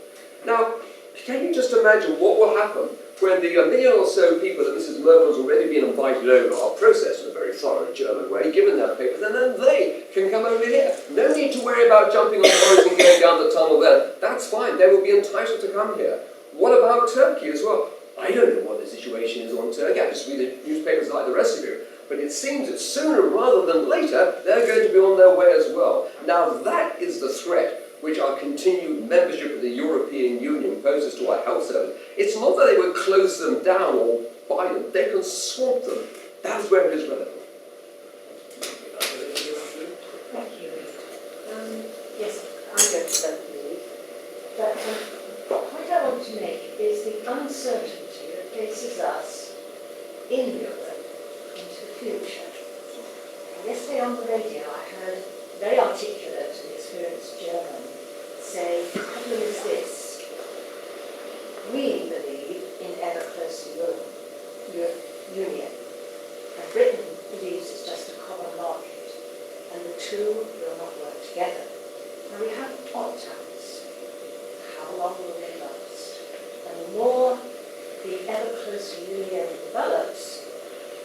Speaker 3: Now, can you just imagine what will happen when the million or so people that Mrs. Merkel's already been invited over are processed in a very thorough German way, given their papers, and then they can come over here. No need to worry about jumping on lorries and going down the tunnel there. That's fine, they will be entitled to come here. What about Turkey as well? I don't know what the situation is on Turkey. I just read the newspapers like the rest of you. But it seems that sooner rather than later, they're going to be on their way as well. Now that is the threat which our continued membership of the European Union poses to our health service. It's not that they would close them down or buy them, they can swamp them. That's where it is relevant.
Speaker 7: Thank you. Yes, I'm going to vote for you. But the point I want to make is the uncertainty that faces us in Europe into the future. Yesterday on the radio I heard very articulate and experienced German say, the problem is this: we believe in ever closer union, and Britain believes it's just a common market, and the two will not work together. Now we have opt-outs. How long will they last? And the more the ever closer union develops,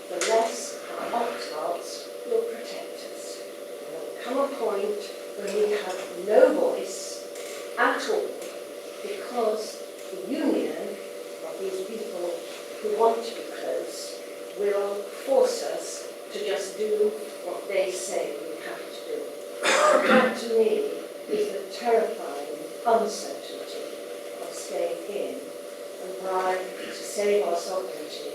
Speaker 7: the less our opt-outs will protect us. There will come a point when we have no voice at all, because the union of these people who want to be close will force us to just do what they say we have to do. And that to me is the terrifying uncertainty of staying in and trying to save our sovereignty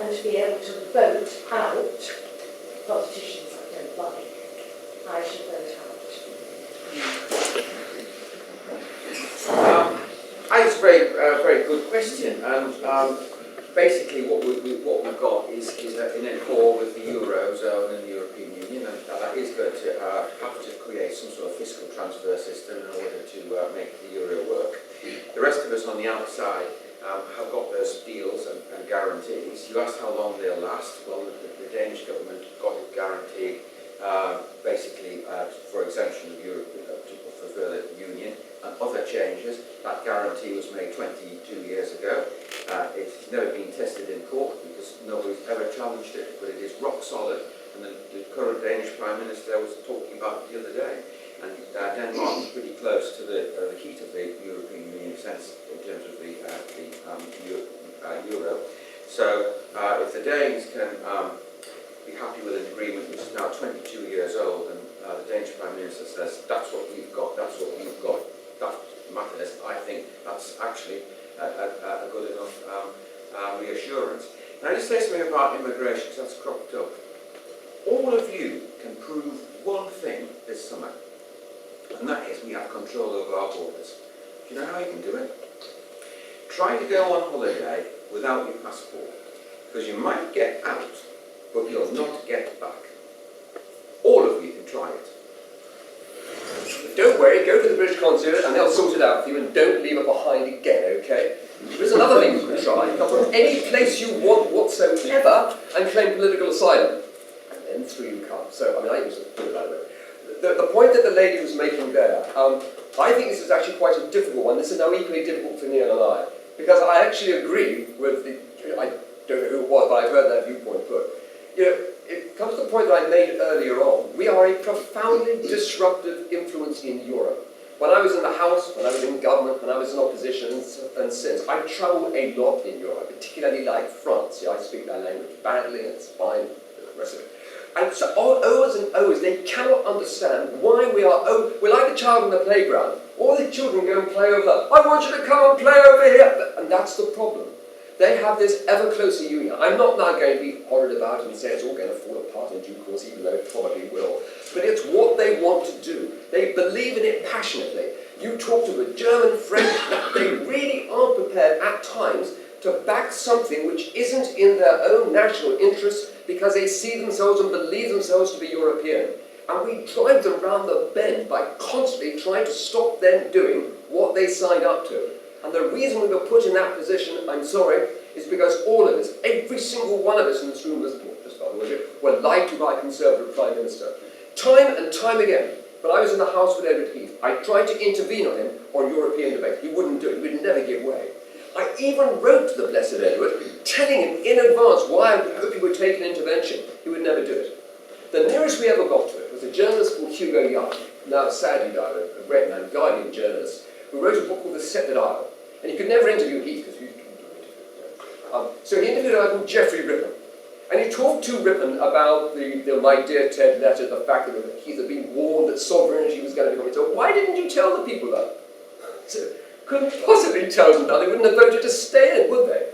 Speaker 7: and to be able to vote out politicians I don't like. I should vote out.
Speaker 2: I think it's a very good question, and basically what we've got is in accord with the Eurozone and the European Union, and that is going to have to create some sort of fiscal transfer system in order to make the Euro work. The rest of us on the outside have got those deals and guarantees. You asked how long they'll last. Well, the Danish government got it guaranteed basically for exemption of Europe for further union and other changes. That guarantee was made 22 years ago. It's never been tested in court because nobody's ever challenged it, but it is rock solid. And the current Danish Prime Minister was talking about it the other day. And Denmark is pretty close to the heat of the European Union sense in terms of the euro. So if the Danes can be happy with an agreement which is now 22 years old, and the Danish Prime Minister says, that's what we've got, that's what we've got, that matters, I think that's actually a good enough reassurance. Now just say something about immigration, because that's cropped up. All of you can prove one thing this summer, and that is we have control over our borders. Do you know how you can do it? Try to go on holiday without your passport, because you might get out, but you'll not get back. All of you can try it.
Speaker 3: Don't worry, go to the British consulate and they'll sort it out for you, and don't leave it behind again, okay? There's another thing you can try. Come from any place you want whatsoever and claim political asylum. And then through you come. So, I mean, I used to put it that way. The point that the lady was making there, I think this is actually quite a difficult one. This is now equally difficult for Neil and I. Because I actually agree with the, I don't know who it was, but I've heard that viewpoint put. You know, it comes to the point that I made earlier on. We are a profoundly disruptive influence in Europe. When I was in the House, when I was in government, when I was in opposition, and since, I travel a lot in Europe, particularly like France. Yeah, I speak that language badly, and it's fine, the rest of it. And so all O's and O's, they cannot understand why we are, we're like a child in the playground. All the children go and play over there. I want you to come and play over here. And that's the problem. They have this ever closer union. I'm not now going to be horrid about it and say it's all going to fall apart in due course, even though it probably will. But it's what they want to do. They believe in it passionately. You talk to the German, French, they really are prepared at times to back something which isn't in their own national interest because they see themselves and believe themselves to be European. and we drive them round the bend by constantly trying to stop them doing what they signed up to. And the reason we were put in that position, I'm sorry, is because all of us, every single one of us in this room were lied to by a Conservative Prime Minister. Time and time again, when I was in the House with Edward Heath, I tried to intervene on him on European debate. He wouldn't do it. He would never give way. I even wrote to the blessed Edward, telling him in advance why I hope he would take an intervention. He would never do it. The nearest we ever got to it was a journalist called Hugo Young, now sadly died, a great man, Guardian journalist, who wrote a book called The Sceptred Isle. And he could never interview Heath because he couldn't do it. So he interviewed a guy called Geoffrey Rippon. And he talked to Rippon about the My Dear Ted letter, the fact that Heath had been warned that sovereignty was going to become. So why didn't you tell the people that? So, couldn't possibly tell them that. They wouldn't have voted to stay in, would they?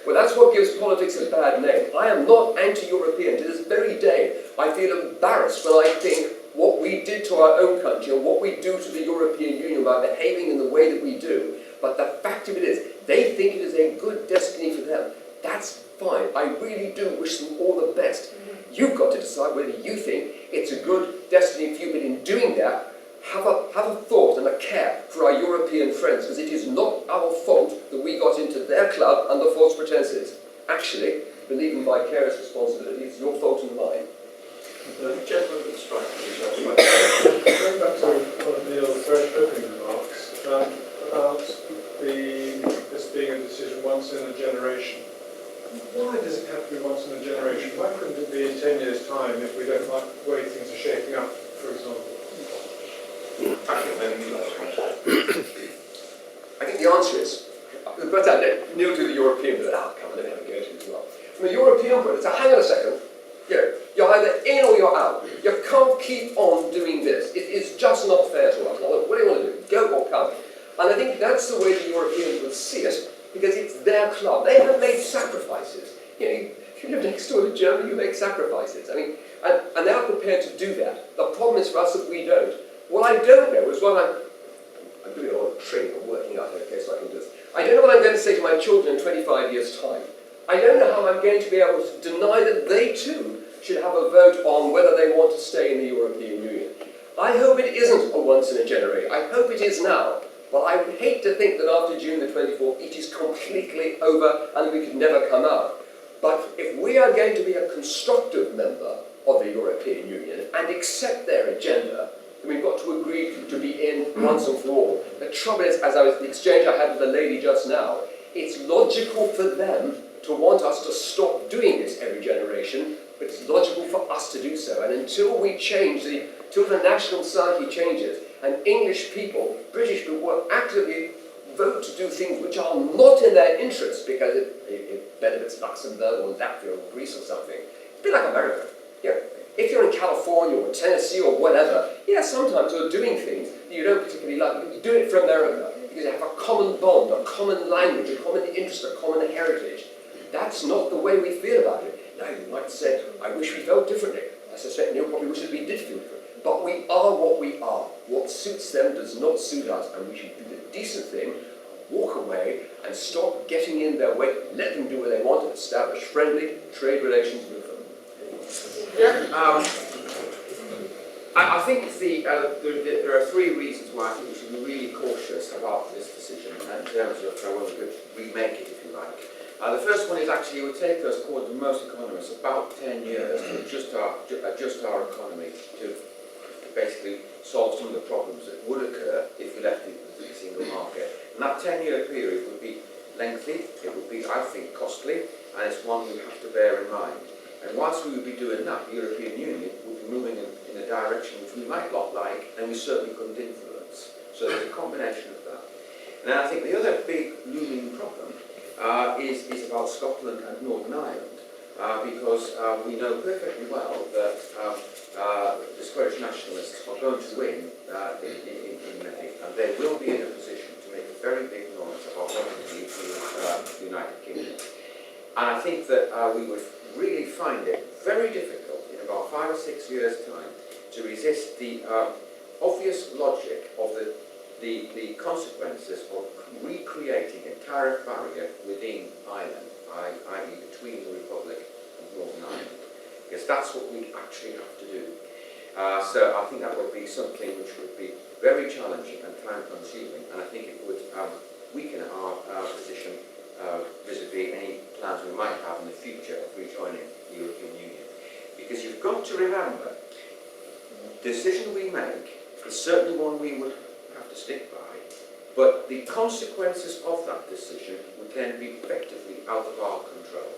Speaker 3: Well, that's what gives politics a bad name. I am not anti-European. To this very day, I feel embarrassed when I think what we did to our own country and what we do to the European Union by behaving in the way that we do. But the fact of it is, they think it is a good destiny for them. That's fine. I really do wish them all the best. You've got to decide whether you think it's a good destiny for you, but in doing that, have a thought and a care for our European friends, because it is not our fault that we got into their club under false pretences. Actually, believing vicarious responsibility is your fault and mine.
Speaker 1: The gentleman with the strike.
Speaker 8: Going back to one of Neil's very opening remarks about this being a decision once in a generation. Why does it have to be once in a generation? Why couldn't it be in 10 years' time if we don't like the way things are shaping up, for example?
Speaker 3: I think the answer is, but Neil do the European bit. Oh, come on, let me have a go to it as well. From a European point, it's hang on a second. You're either in or you're out. You can't keep on doing this. It is just not fair to us. What do you want to do? Go or come? And I think that's the way the Europeans would see it, because it's their club. They have made sacrifices. If you live next door to Germany, you make sacrifices. I mean, and they're prepared to do that. The problem is for us that we don't. What I don't know is what I'm doing a lot of training and working out, okay, so I can do this. I don't know what I'm going to say to my children in 25 years' time. I don't know how I'm going to be able to deny that they too should have a vote on whether they want to stay in the European Union. I hope it isn't a once in a generation. I hope it is now. Well, I would hate to think that after June the 24th, it is completely over and we could never come out. But if we are going to be a constructive member of the European Union and accept their agenda, then we've got to agree to be in once and for all. The trouble is, as the exchange I had with the lady just now, it's logical for them to want us to stop doing this every generation, but it's logical for us to do so. And until we change, until the national psyche changes, and English people, British people, will actively vote to do things which are not in their interest because it benefits Luxembourg or Latvia or Greece or something. It's a bit like America. If you're in California or Tennessee or whatever, sometimes you're doing things that you don't particularly like. You do it for America because you have a common bond, a common language, a common interest, a common heritage. That's not the way we feel about it. Now you might say, I wish we felt differently. I suspect Neil probably wishes we did feel different. But we are what we are. What suits them does not suit us, and we should do the decent thing, walk away, and stop getting in their way. Let them do what they want and establish friendly trade relations with them.
Speaker 2: I think there are three reasons why I think we should be really cautious about this decision in terms of whether we could remake it, if you like. The first one is actually it would take us, according to most economists, about 10 years to adjust our economy to basically solve some of the problems that would occur if we left the single market. And that 10-year period would be lengthy, it would be, I think, costly, and it's one we have to bear in mind. And whilst we would be doing that, the European Union would be moving in a direction which we might not like, and we certainly couldn't influence. So there's a combination of that. And then I think the other big looming problem is about Scotland and Northern Ireland, because we know perfectly well that the Scottish nationalists are going to win in May, and they will be in a position to make a very big noise about wanting to leave the United Kingdom. And I think that we would really find it very difficult in about 5 or 6 years' time to resist the obvious logic of the consequences of recreating a tariff barrier within Ireland, i.e. between the Republic and Northern Ireland, because that's what we actually have to do. So I think that would be something which would be very challenging and time-consuming, and I think it would weaken our position vis-à-vis any plans we might have in the future of rejoining the European Union. Because you've got to remember, the decision we make is certainly one we would have to stick by, but the consequences of that decision would then be effectively out of our control.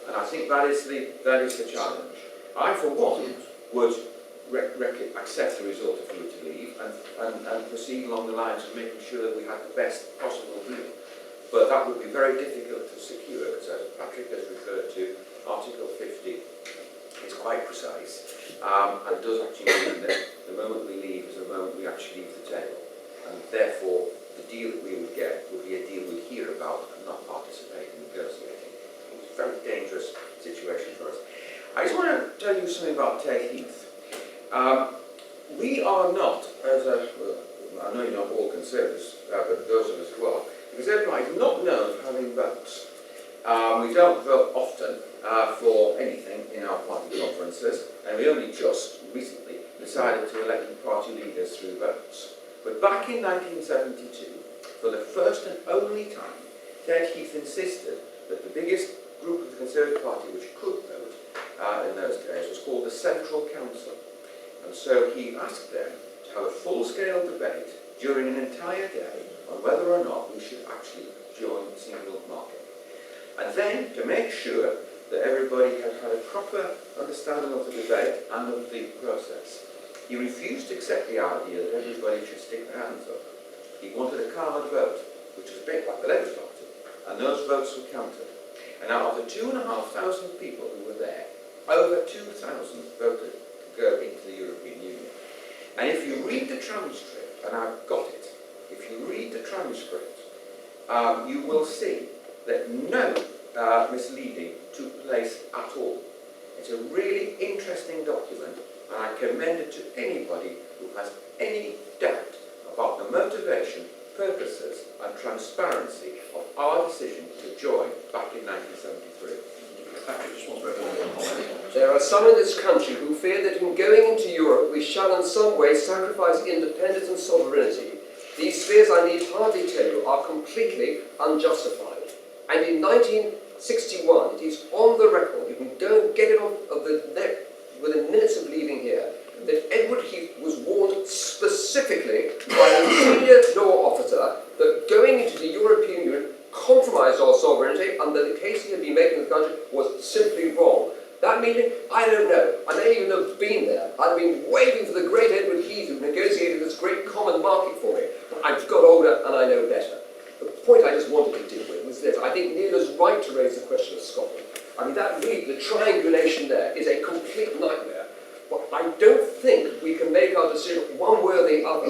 Speaker 2: And I think that is the challenge. I, for one, would accept the result if we were to leave and proceed along the lines of making sure that we had the best possible deal. But that would be very difficult to secure, because as Patrick has referred to, Article 50 is quite precise, and does actually mean that the moment we leave is the moment we actually leave the table. And therefore, the deal that we would get would be a deal we'd hear about and not participate in negotiating. It's a very dangerous situation for us. I just want to tell you something about Teignbridge. We are not, I know you're not all Conservatives, but those of us who are, the Conservative Party is not known for having votes. We don't vote often for anything in our party conferences, and we only just recently decided to elect party leaders through votes. But back in 1972, for the first and only time, Ted Heath insisted that the biggest group of the Conservative Party which could vote in those days was called the Central Council. And so he asked them to have a full-scale debate during an entire day on whether or not we should actually join the single market. And then, to make sure that everybody had had a proper understanding of the debate and of the process, he refused to accept the idea that everybody should stick their hands up. He wanted a card vote, which was a bit like the Labour Party, and those votes were counted. And out of the 2,500 people who were there, over 2,000 voted to go into the European Union. And if you read the transcript, and I've got it, if you read the transcript, you will see that no misleading took place at all. It's a really interesting document, and I commend it to anybody who has any doubt about the motivation, purposes and transparency of our decision to join back in 1973.
Speaker 3: There are some in this country who fear that in going into Europe we shall in some way sacrifice independence and sovereignty. These fears, I need hardly tell you, are completely unjustified. And in 1961, it is on the record, you can don't get it off of the neck within minutes of leaving here, that Edward Heath was warned specifically by a senior law officer that going into the European Union compromised our sovereignty and that the case he had been making in the country was simply wrong. That meeting, I don't know. I may even have been there. I've been waiting for the great Edward Heath who negotiated this great common market for me. I've got older and I know better. The point I just wanted to deal with was this. I think Neil is right to raise the question of Scotland. I mean, that really, the triangulation there is a complete nightmare. But I don't think we can make our decision one way or the other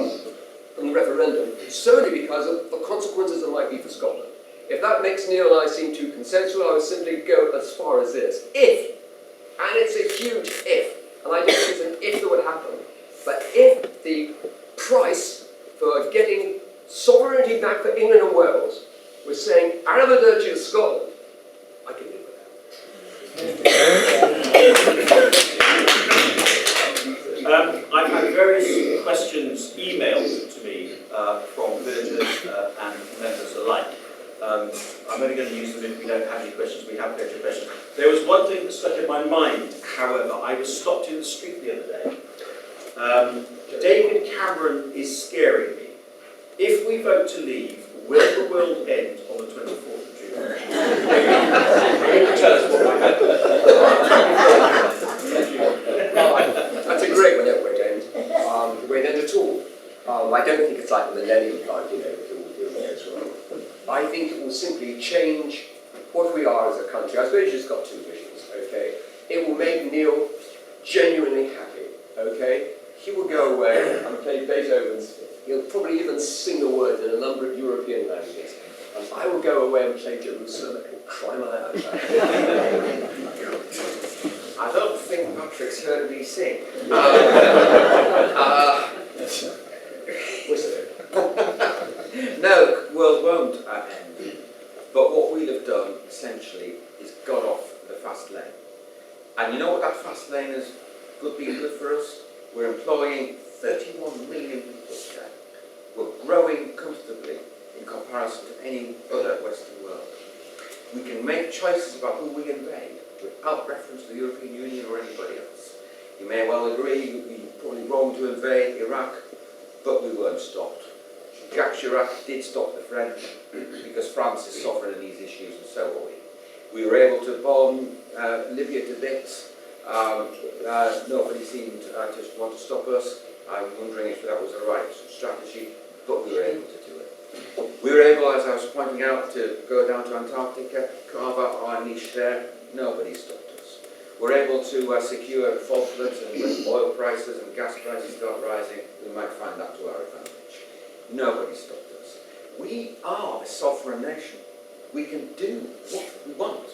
Speaker 3: in the referendum solely because of the consequences that might be for Scotland. If that makes Neil and I seem too consensual, I would simply go as far as this. If, and it's a huge if, and I don't think it's an if that would happen, but if the price for getting sovereignty back for England and Wales was saying out of the dirty of Scotland, I can live with that.
Speaker 1: I've had various questions emailed to me from villagers and members alike. I'm only going to use them if we don't have any questions. We have plenty of questions. There was one thing that stuck in my mind, however. I was stopped in the street the other day. David Cameron is scaring me. If we vote to leave, will the world end on the 24th of June? You can tell us what I had.
Speaker 3: That's a great one, it won't end. It won't end at all. I don't think it's like the millennium plan, you know, it will as well. I think it will simply change what we are as a country. I suppose you've just got two visions, okay? It will make Neil genuinely happy, okay? He will go away and play Beethoven's Fifth. He'll probably even sing the words in a number of European languages. And I will go away and play Jerusalem and cry my eyes out.
Speaker 2: I don't think Patrick's heard me sing. No, the world won't end. But what we'll have done, essentially, is got off the fast lane. And you know what that fast lane has been good for us? We're employing 31 million people today. We're growing comfortably in comparison to any other Western world. We can make choices about who we invade without reference to the European Union or anybody else. You may well agree we probably wrong to invade Iraq, but we weren't stopped. Jacques Chirac did stop the French because France is sovereign in these issues, and so are we. We were able to bomb Libya to bits. Nobody seemed to want to stop us. I'm wondering if that was the right strategy, but we were able to do it. We were able, as I was pointing out, to go down to Antarctica, carve out our niche there. Nobody stopped us. We're able to secure Falklands, and when oil prices and gas prices start rising, we might find that to our advantage. Nobody stopped us. We are a sovereign nation. We can do what we want.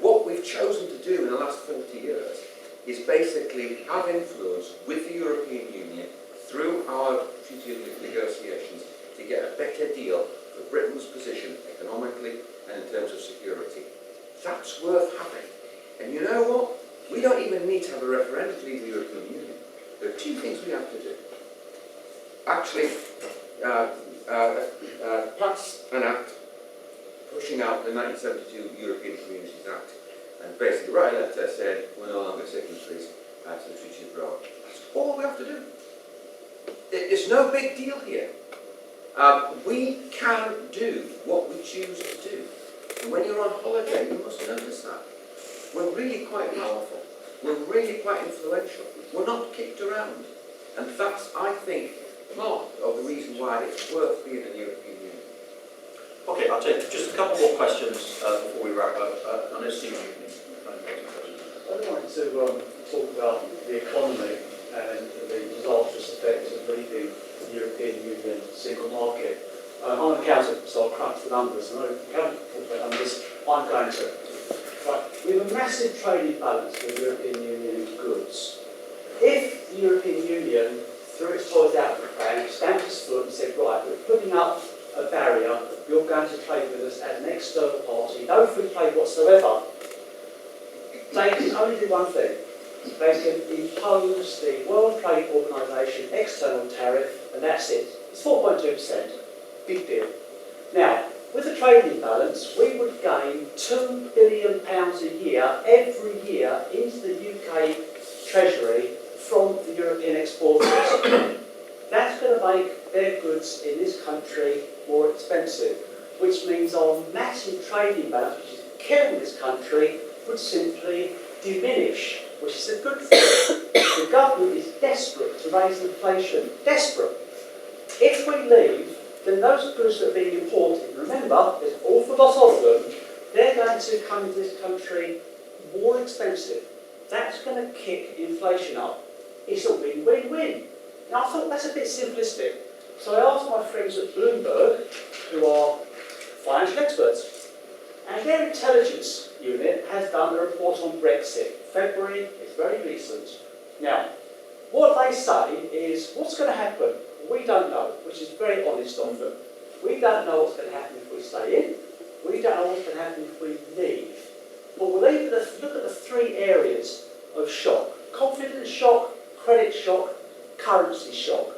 Speaker 2: What we've chosen to do in the last 40 years is basically have influence with the European Union through our treaty negotiations to get a better deal for Britain's position economically and in terms of security. That's worth having. And you know what? We don't even need to have a referendum to leave the European Union. There are two things we have to do. Actually, pass an act pushing out the 1972 European Communities Act and basically write a letter saying we're no longer signatories to the Treaty of Rome. That's all we have to do. It's no big deal here. We can do what we choose to do. And when you're on holiday, you must notice that. We're really quite powerful. We're really quite influential. We're not kicked around. And that's, I think, part of the reason why it's worth being in the European Union.
Speaker 1: Okay, I'll take just a couple more questions before we wrap up. I know Stephen, you can
Speaker 9: I'd like to talk about the economy and the disastrous effects of leaving the European Union single market. I'm an accountant, so I'll crunch the numbers. And I can't talk about numbers. I'm going to. Right. We have a massive trading balance with the European Union goods. If the European Union, through its toys output plan, stamped its foot and said, right, we're putting up a barrier, you're going to trade with us as an external party, no free trade whatsoever, they can only do one thing. They can impose the World Trade Organization external tariff, and that's it. It's 4.2%. Big deal. Now, with the trading balance, we would gain £2 billion a year, every year, into the UK Treasury from the European exporters. That's going to make their goods in this country more expensive, which means our massive trading balance, which is killing this country, would simply diminish, which is a good thing. The government is desperate to raise inflation. Desperate. If we leave, then those goods that are being imported, remember, there's an awful lot of them, they're going to come into this country more expensive. That's going to kick inflation up. It's a win-win-win. Now, I thought that's a bit simplistic. So I asked my friends at Bloomberg, who are financial experts, and their intelligence unit has done a report on Brexit. February, it's very recent. Now, what they say is, what's going to happen? We don't know, which is very honest of them. We don't know what's going to happen if we stay in. We don't know what's going to happen if we leave. But we'll look at the three areas of shock. Confidence shock, credit shock, currency shock.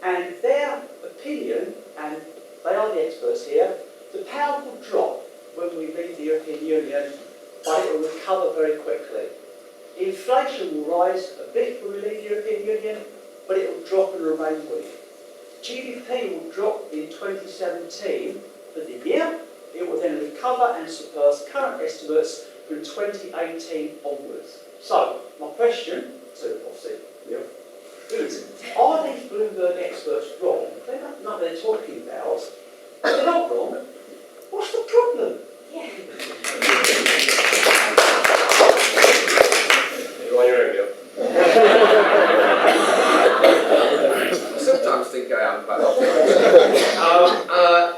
Speaker 9: And their opinion, and they are the experts here, the pound will drop when we leave the European Union, but it will recover very quickly. Inflation will rise a bit when we leave the European Union, but it will drop and remain weak. GDP will drop in 2017 for the year. It will then recover and surpass current estimates from 2018 onwards. So, my question to obviously is, are these Bloomberg experts wrong? They don't know what they're talking about. If they're not wrong, what's the problem?
Speaker 6: Yeah.
Speaker 3: You're on your own, Neil.
Speaker 2: I sometimes think I am, but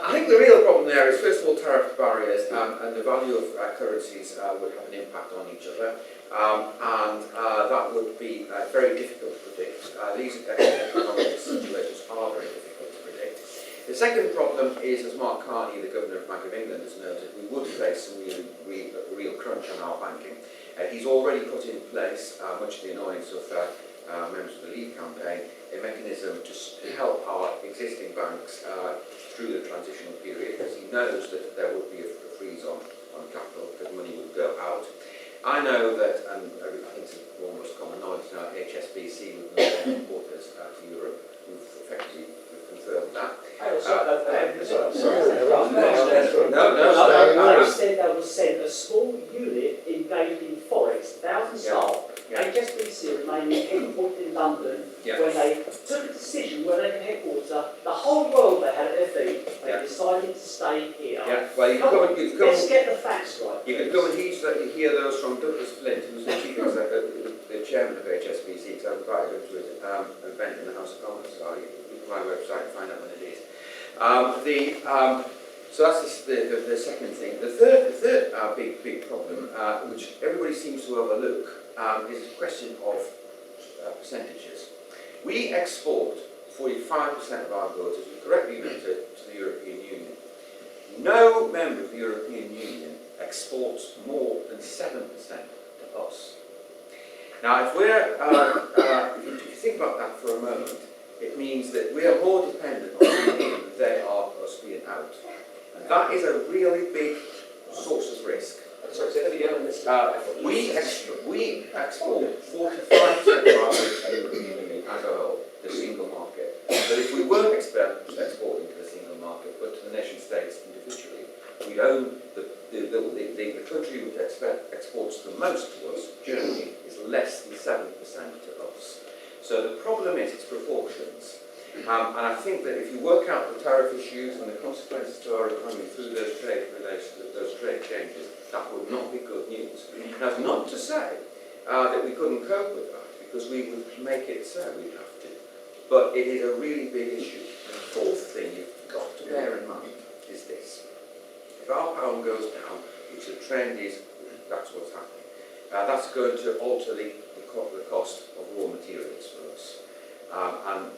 Speaker 2: I think the real problem there is, first of all, tariff barriers and the value of currencies would have an impact on each other, and that would be very difficult to predict. These economic situations are very difficult to predict. The second problem is, as Mark Carney, the Governor of Bank of England, has noted, we would face some real crunch on our banking. He's already put in place, much to the annoyance of members projects through the transitional period, because he knows that there would be a freeze on capital, because money would go out. I know that, and I think it's almost common knowledge now, HSBC would be importers to Europe. We've effectively confirmed that.
Speaker 9: I said they will send a small unit engaged in forex, 1,000 staff. HSBC remaining headquartered in London when they took a decision where they could headquarter the whole world they had at their feet. They decided to stay here.
Speaker 2: Well,
Speaker 9: Let's get the facts right.
Speaker 2: You can go and hear those from Douglas Flint, who's the chief executive, the chairman of HSBC, because I've invited him to an event in the House of Commons. So you can go to my website and find out when it is. So that's the second thing. The third big problem, which everybody seems to overlook, is the question of percentages. We export 45% of our goods, as you correctly noted, to the European Union. No member of the European Union exports more than 7% to us. Now, if you think about that for a moment, it means that we are more dependent on being in than they are us being out. And that is a really big source of risk.
Speaker 3: Sorry, say that again on this.
Speaker 2: We export 45% of our goods to the European Union as a whole, the single market. But if we weren't exporting to the single market, but to the nation states individually, we'd own the country which exports the most to us, Germany, is less than 7% to us. So the problem is its proportions. And I think that if you work out the tariff issues and the consequences to our economy through those trade relations, those trade changes, that would not be good news. That's not to say that we couldn't cope with that, because we would make it so we'd have to. But it is a really big issue. The fourth thing you've got to bear in mind is this. If our pound goes down, which the trend is, that's what's happening, that's going to alter the cost of raw materials for us. And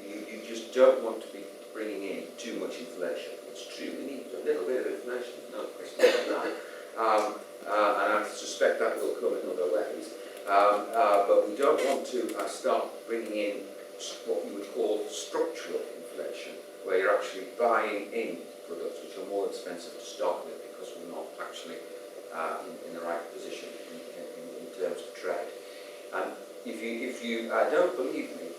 Speaker 2: you just don't want to be bringing in too much inflation. It's true, we need a little bit of inflation, no question about that. And I suspect that will come in other ways. But we don't want to start bringing in what we would call structural inflation, where you're actually buying in products which are more expensive to start with because we're not actually in the right position in terms of trade. And if you don't believe me,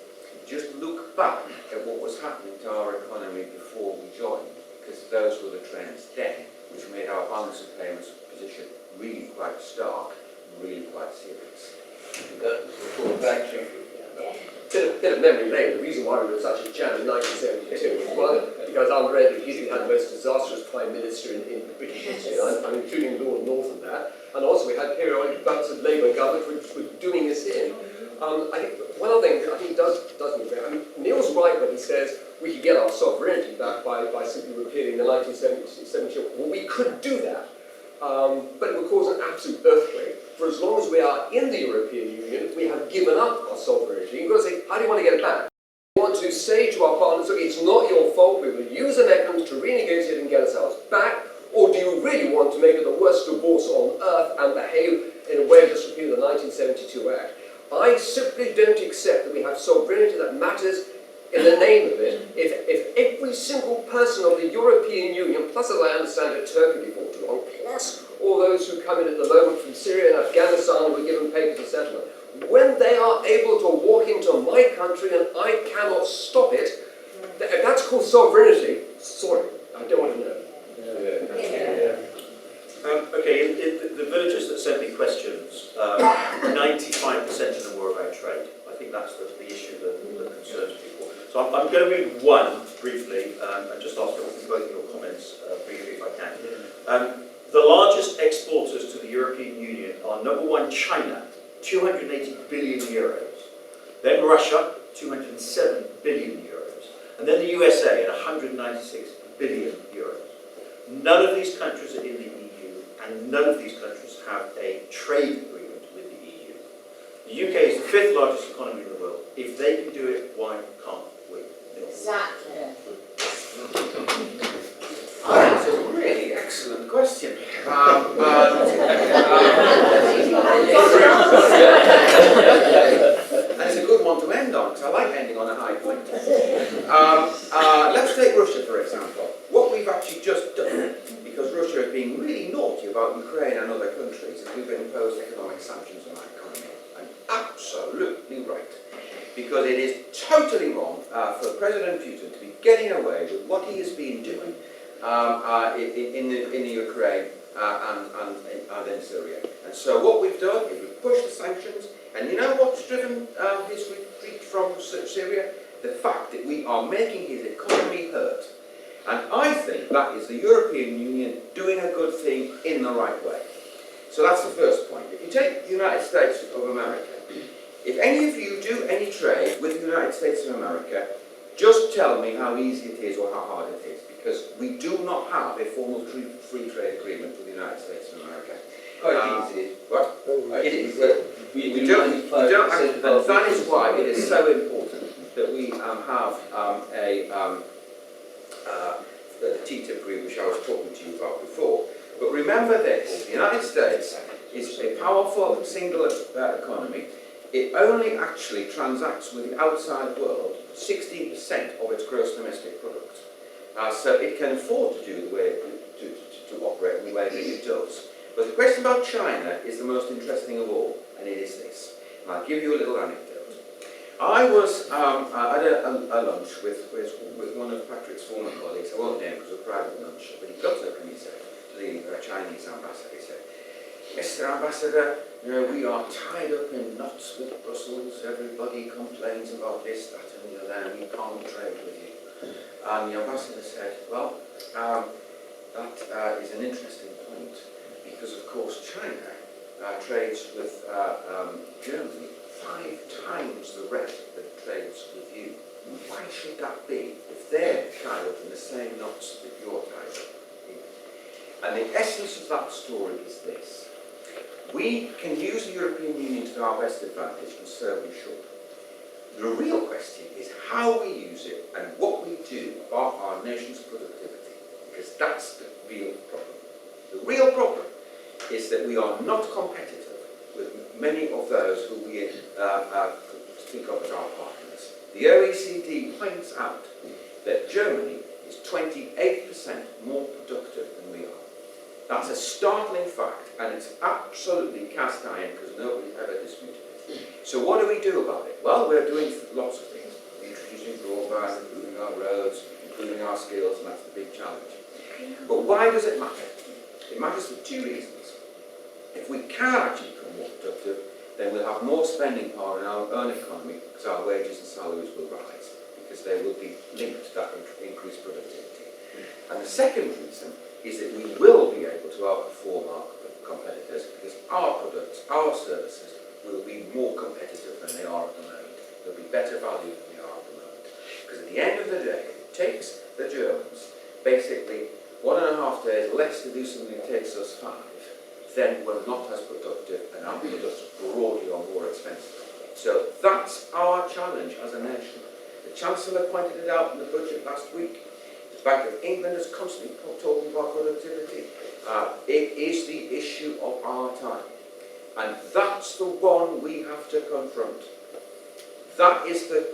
Speaker 2: just look back at what was happening to our economy before we joined, because those were the trends then, which made our balance of payments position really quite stark, really quite serious.
Speaker 3: Bit of memory lane. The reason why we were such a jam in 1972 was one, because I'm read that he's had the most disastrous Prime Minister in British history. I'm including Lord North in that. And also we had periodic bouts of Labour government which were doing us in. I think one other thing I think does need to be, I mean, Neil's right when he says we could get our sovereignty back by simply repealing the 1970. Well, we could do that, but it would cause an absolute earthquake. For as long as we are in the European Union, we have given up our sovereignty. You've got to say, how do you want to get it back? We want to say to our partners, look, it's not your fault, we will use a mechanism to renegotiate and get ourselves back, or do you really want to make it the worst divorce on earth and behave in a way of just repealing the 1972 Act? I simply don't accept that we have sovereignty that matters in the name of it if every single person of the European Union, plus as I understand it, Turkey before too long, plus all those who come in at the moment from Syria and Afghanistan who are given papers of settlement, when they are able to walk into my country and I cannot stop it, if that's called sovereignty, sorry, I don't want to know.
Speaker 1: Okay, in the villagers that sent me questions, 95% of them were about trade. I think that's the issue that concerns people. So I'm going to read one briefly and just ask both your comments briefly if I can. The largest exporters to the European Union are number one, China, 280 billion euros. Then Russia, 207 billion euros. And then the USA at 196 billion euros. None of these countries are in the EU, and none of these countries have a trade agreement with the EU. The UK is the 5th largest economy in the world. If they can do it, why can't we?
Speaker 6: Exactly.
Speaker 2: That's a really excellent question. And it's a good one to end on. because I like ending on a high point. Let's take Russia, for example. What we've actually just done, because Russia has been really naughty about Ukraine and other countries, is we've imposed economic sanctions on our economy. And absolutely right. Because it is totally wrong for President Putin to be getting away with what he has been doing in the Ukraine and in Syria. And so what we've done is we've pushed the sanctions, and you know what's driven his retreat from Syria? The fact that we are making his economy hurt. And I think that is the European Union doing a good thing in the right way. So that's the first point. If you take the United States of America, if any of you do any trade with the United States of America, just tell me how easy it is or how hard it is, because we do not have a formal free trade agreement with the United States of America.
Speaker 3: Quite easy.
Speaker 2: What?
Speaker 3: It is.
Speaker 2: We don't, and that is why it is so important that we have the TTIP agreement, which I was talking to you about before. But remember this, the United States is a powerful single economy. It only actually transacts with the outside world 16% of its gross domestic product. So it can afford to do the way to operate in the way that it does. But the question about China is the most interesting of all, and it is this. And I'll give you a little anecdote. I was at a lunch with one of Patrick's former colleagues. I won't name it because it was a private lunch, but he got up and he said to the Chinese ambassador, he said, "Mr. Ambassador, you know, we are tied up in knots with Brussels. Everybody complains about this, that and the other, and we can't trade with you." And the ambassador said, "Well, that is an interesting point, because of course China trades with Germany 5 times the rate that it trades with you. Why should that be if they're tied up in the same knots that you're tied up in?" And the essence of that story is this. We can use the European Union to our best advantage, and so we should. The real question is how we use it and what we do about our nation's productivity, because that's the real problem. The real problem is that we are not competitive with many of those who we think of as our partners. The OECD points out that Germany is 28% more productive than we are. That's a startling fact, and it's absolutely cast iron because nobody's ever disputed it. So what do we do about it? Well, we're doing lots of things. Introducing broadband, improving our roads, improving our skills, and that's the big challenge. But why does it matter? It matters for 2 reasons. If we can actually become more productive, then we'll have more spending power in our own economy because our wages and salaries will rise, because they will be linked to that increased productivity. And the second reason is that we will be able to outperform our competitors because our products, our services, will be more competitive than they are at the moment. They'll be better value than they are at the moment. Because at the end of the day, it takes the Germans basically 1.5 days less to do something that takes us 5, then we're not as productive and our products broadly are more expensive. So that's our challenge as a nation. The Chancellor pointed it out in the budget last week. The Bank of England is constantly talking about productivity. It is the issue of our time. And that's the one we have to confront. That is the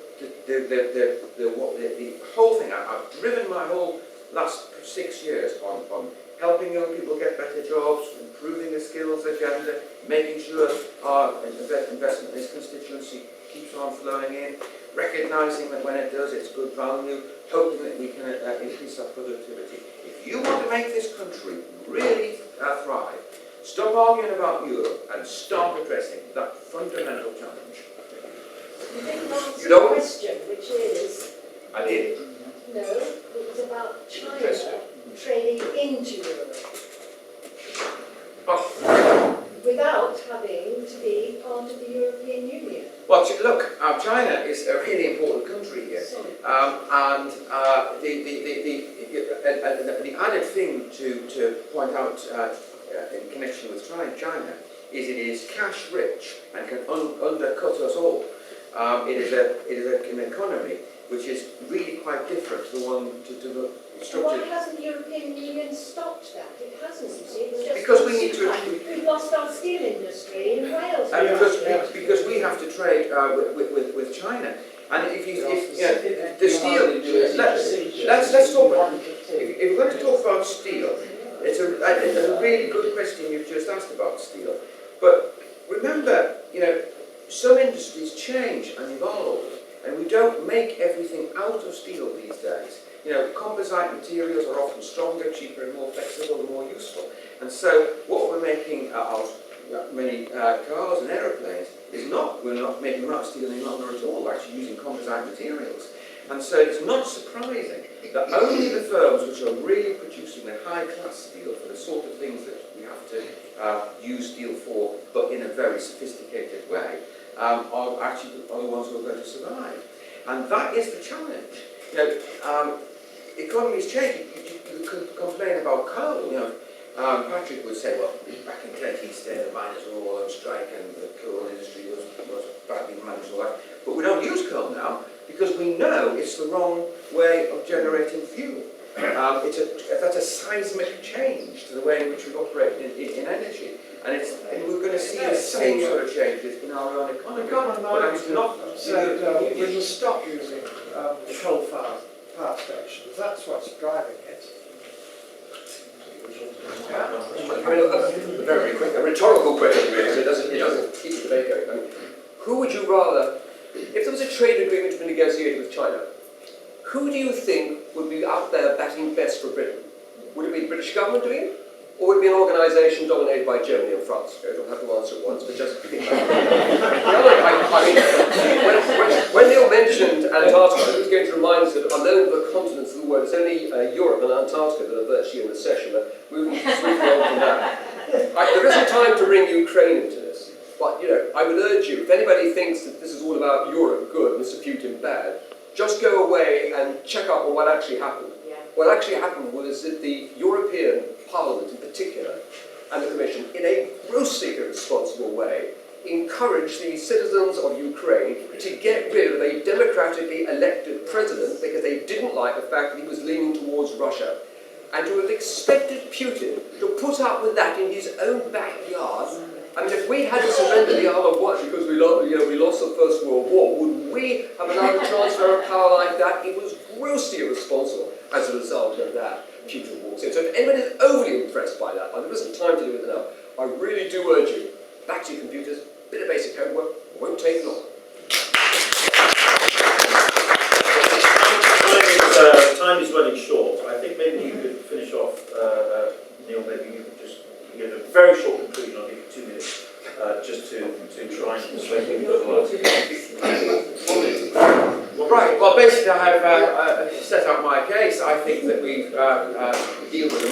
Speaker 2: whole thing. I've driven my whole last 6 years on helping young people get better jobs, improving the skills agenda, making sure our investment in this constituency keeps on flowing in, recognising that when it does, it's good value, hoping that we can increase our productivity. If you want to make this country really thrive, stop arguing about Europe and start addressing that fundamental challenge.
Speaker 7: You didn't answer the question, which is...
Speaker 2: I did.
Speaker 7: No, it was about China trading into Europe. Without having to be part of the European Union.
Speaker 2: Well, look, China is a really important country here. And the added thing to point out in connection with China is it is cash rich and can undercut us all. It is an economy which is really quite different to the one to the structure.
Speaker 7: Why hasn't the European Union stopped that? It hasn't, you see. It's just
Speaker 2: because we need to.
Speaker 7: We've lost our steel industry in Wales.
Speaker 2: Because we have to trade with China. And if the steel, let's talk about, if we're going to talk about steel, it's a really good question you've just asked about steel. But remember, some industries change and evolve, and we don't make everything out of steel these days. Composite materials are often stronger, cheaper, and more flexible and more useful. And so what we're making out of many cars and aeroplanes is we're not making them out of steel any longer at all. We're actually using composite materials. And so it's not surprising that only the firms which are really producing the high-class steel for the sort of things that we have to use steel for, but in a very sophisticated way, are the ones who are going to survive. And that is the challenge. Economies change. You could complain about coal. Patrick would say, well, back in Kent, the miners were all on strike and the coal industry was badly managed and all that. But we don't use coal now because we know it's the wrong way of generating fuel. That's a seismic change to the way in which we operate in energy. And we're going to see the same sort of changes in our own economy.
Speaker 8: The government said we will stop using coal-fired power stations. That's what's driving it.
Speaker 3: Very quick, a rhetorical question really, so it doesn't keep the debate going. Who would you rather, if there was a trade agreement to be negotiated with China, who do you think would be out there batting best for Britain? Would it be the British government doing it? Or would it be an organisation dominated by Germany and France? You don't have to answer at once, but just think about it. When Neil mentioned Antarctica, he was going to remind us that unknown to the continents of the world, it's only Europe and Antarctica that are virtually in recession. But moving swiftly on from that. There isn't time to bring Ukraine into this, but I would urge you, if anybody thinks that this is all about Europe good, Mr. Putin bad, just go away and check up on what actually happened.
Speaker 6: Yeah.
Speaker 3: What actually happened was that the European Parliament in particular, and the Commission, in a grossly irresponsible way, encouraged the citizens of Ukraine to get rid of a democratically elected president because they didn't like the fact that he was leaning towards Russia. And to have expected Putin to put up with that in his own backyard. I mean, if we had to surrender the Isle of Wight because we lost the First World War, would we have another transfer of power like that? It was grossly irresponsible as a result of that. Putin walks in. So if anyone is overly impressed by that, and there isn't time to do it now, I really do urge you, back to your computers, bit of basic homework, won't take long.
Speaker 1: Time is running short. I think maybe you could finish off, Neil, maybe you could just give a very short conclusion. I'll give you 2 minutes just to try and persuade people otherwise.
Speaker 2: Right, well basically I have set out my case. I think that we deal with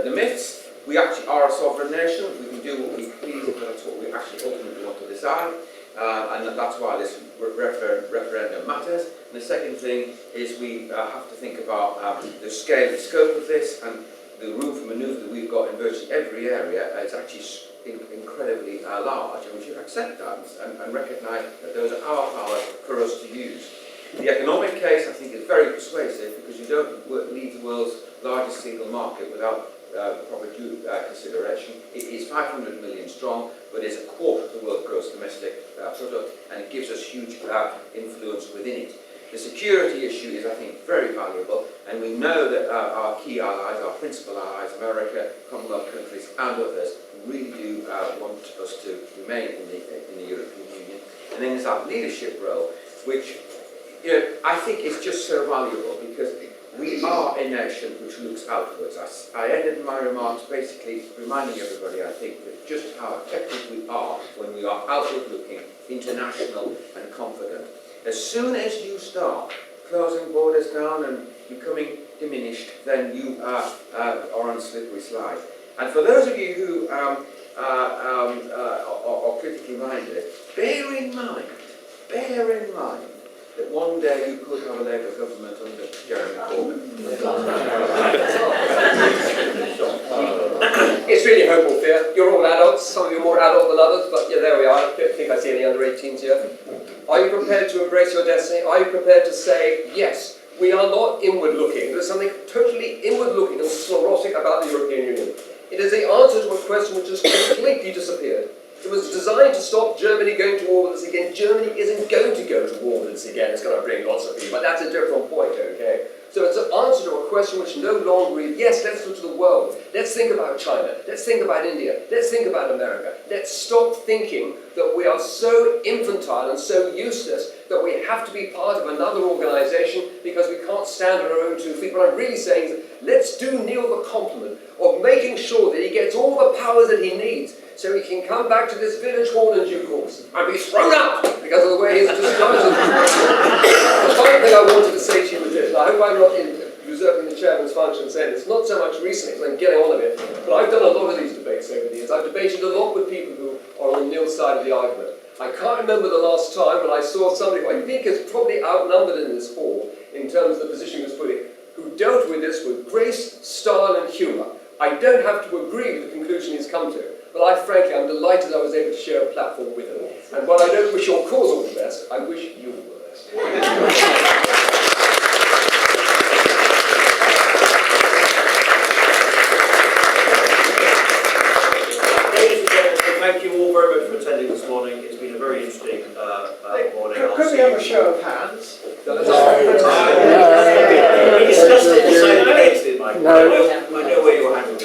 Speaker 2: the myths. We actually are a sovereign nation. We can do what we please if that's what we actually ultimately want to decide. And that's why this referendum matters. And the second thing is we have to think about the scale and scope of this, and the room for manoeuvre that we've got in virtually every area is actually incredibly large, and we should accept that and recognise that those are our powers for us to use. The economic case, I think, is very persuasive because you don't leave the world's largest single market without proper due consideration. It is 500 million strong, but it's a quarter of the world's gross domestic product, and it gives us huge influence within it. The security issue is, I think, very valuable, and we know that our key allies, our principal allies, America, Commonwealth countries, and others, really do want us to remain in the European Union. And then there's our leadership role, which I think is just so valuable because we are a nation which looks outwards. I ended my remarks basically reminding everybody, I think, that just how effective we are when we are outward-looking, international and confident. As soon as you start closing borders down and becoming diminished, then you are on a slippery slide. And for those of you who are critically minded, bear in mind that one day you could have a Labour government under Jeremy Corbyn.
Speaker 3: It's really hopeful, fear. You're all adults, some of you are more adult than others, but yeah, there we are. I don't think I see any under 18s here. Are you prepared to embrace your destiny? Are you prepared to say, yes, we are not inward-looking. There's something totally inward-looking and sclerotic about the European Union. It is the answer to a question which has completely disappeared. It was designed to stop Germany going to war with us again. Germany isn't going to go to war with us again. It's going to bring lots of people, but that's a different point, okay? So it's an answer to a question which no longer is, yes, let's look to the world. Let's think about China. Let's think about India. Let's think about America. Let's stop thinking that we are so infantile and so useless that we have to be part of another organisation because we can't stand on our own 2 feet. What I'm really saying is, let's do Neil the compliment of making sure that he gets all the powers that he needs so he can come back to this village hall in due course and be thrown out because of the way he's discharged. The final thing I wanted to say to you was this, and I hope I'm not usurping the chairman's function saying it's not so much recently because I'm getting on a bit, but I've done a lot of these debates over the years. I've debated a lot with people who are on Neil's side of the argument. I can't remember the last time when I saw somebody who I think is probably outnumbered in this hall in terms of the position he was putting, who dealt with this with grace, style and humour. I don't have to agree with the conclusion he's come to, but frankly, I'm delighted I was able to share a platform with him. And while I don't wish your cause all the best, I wish you all the best.
Speaker 1: Ladies and gentlemen, thank you all very much for attending this morning. It's been a very interesting morning.
Speaker 10: Could we have a show of hands?
Speaker 1: We discussed it in the same debate, didn't I? I know where your hand will be.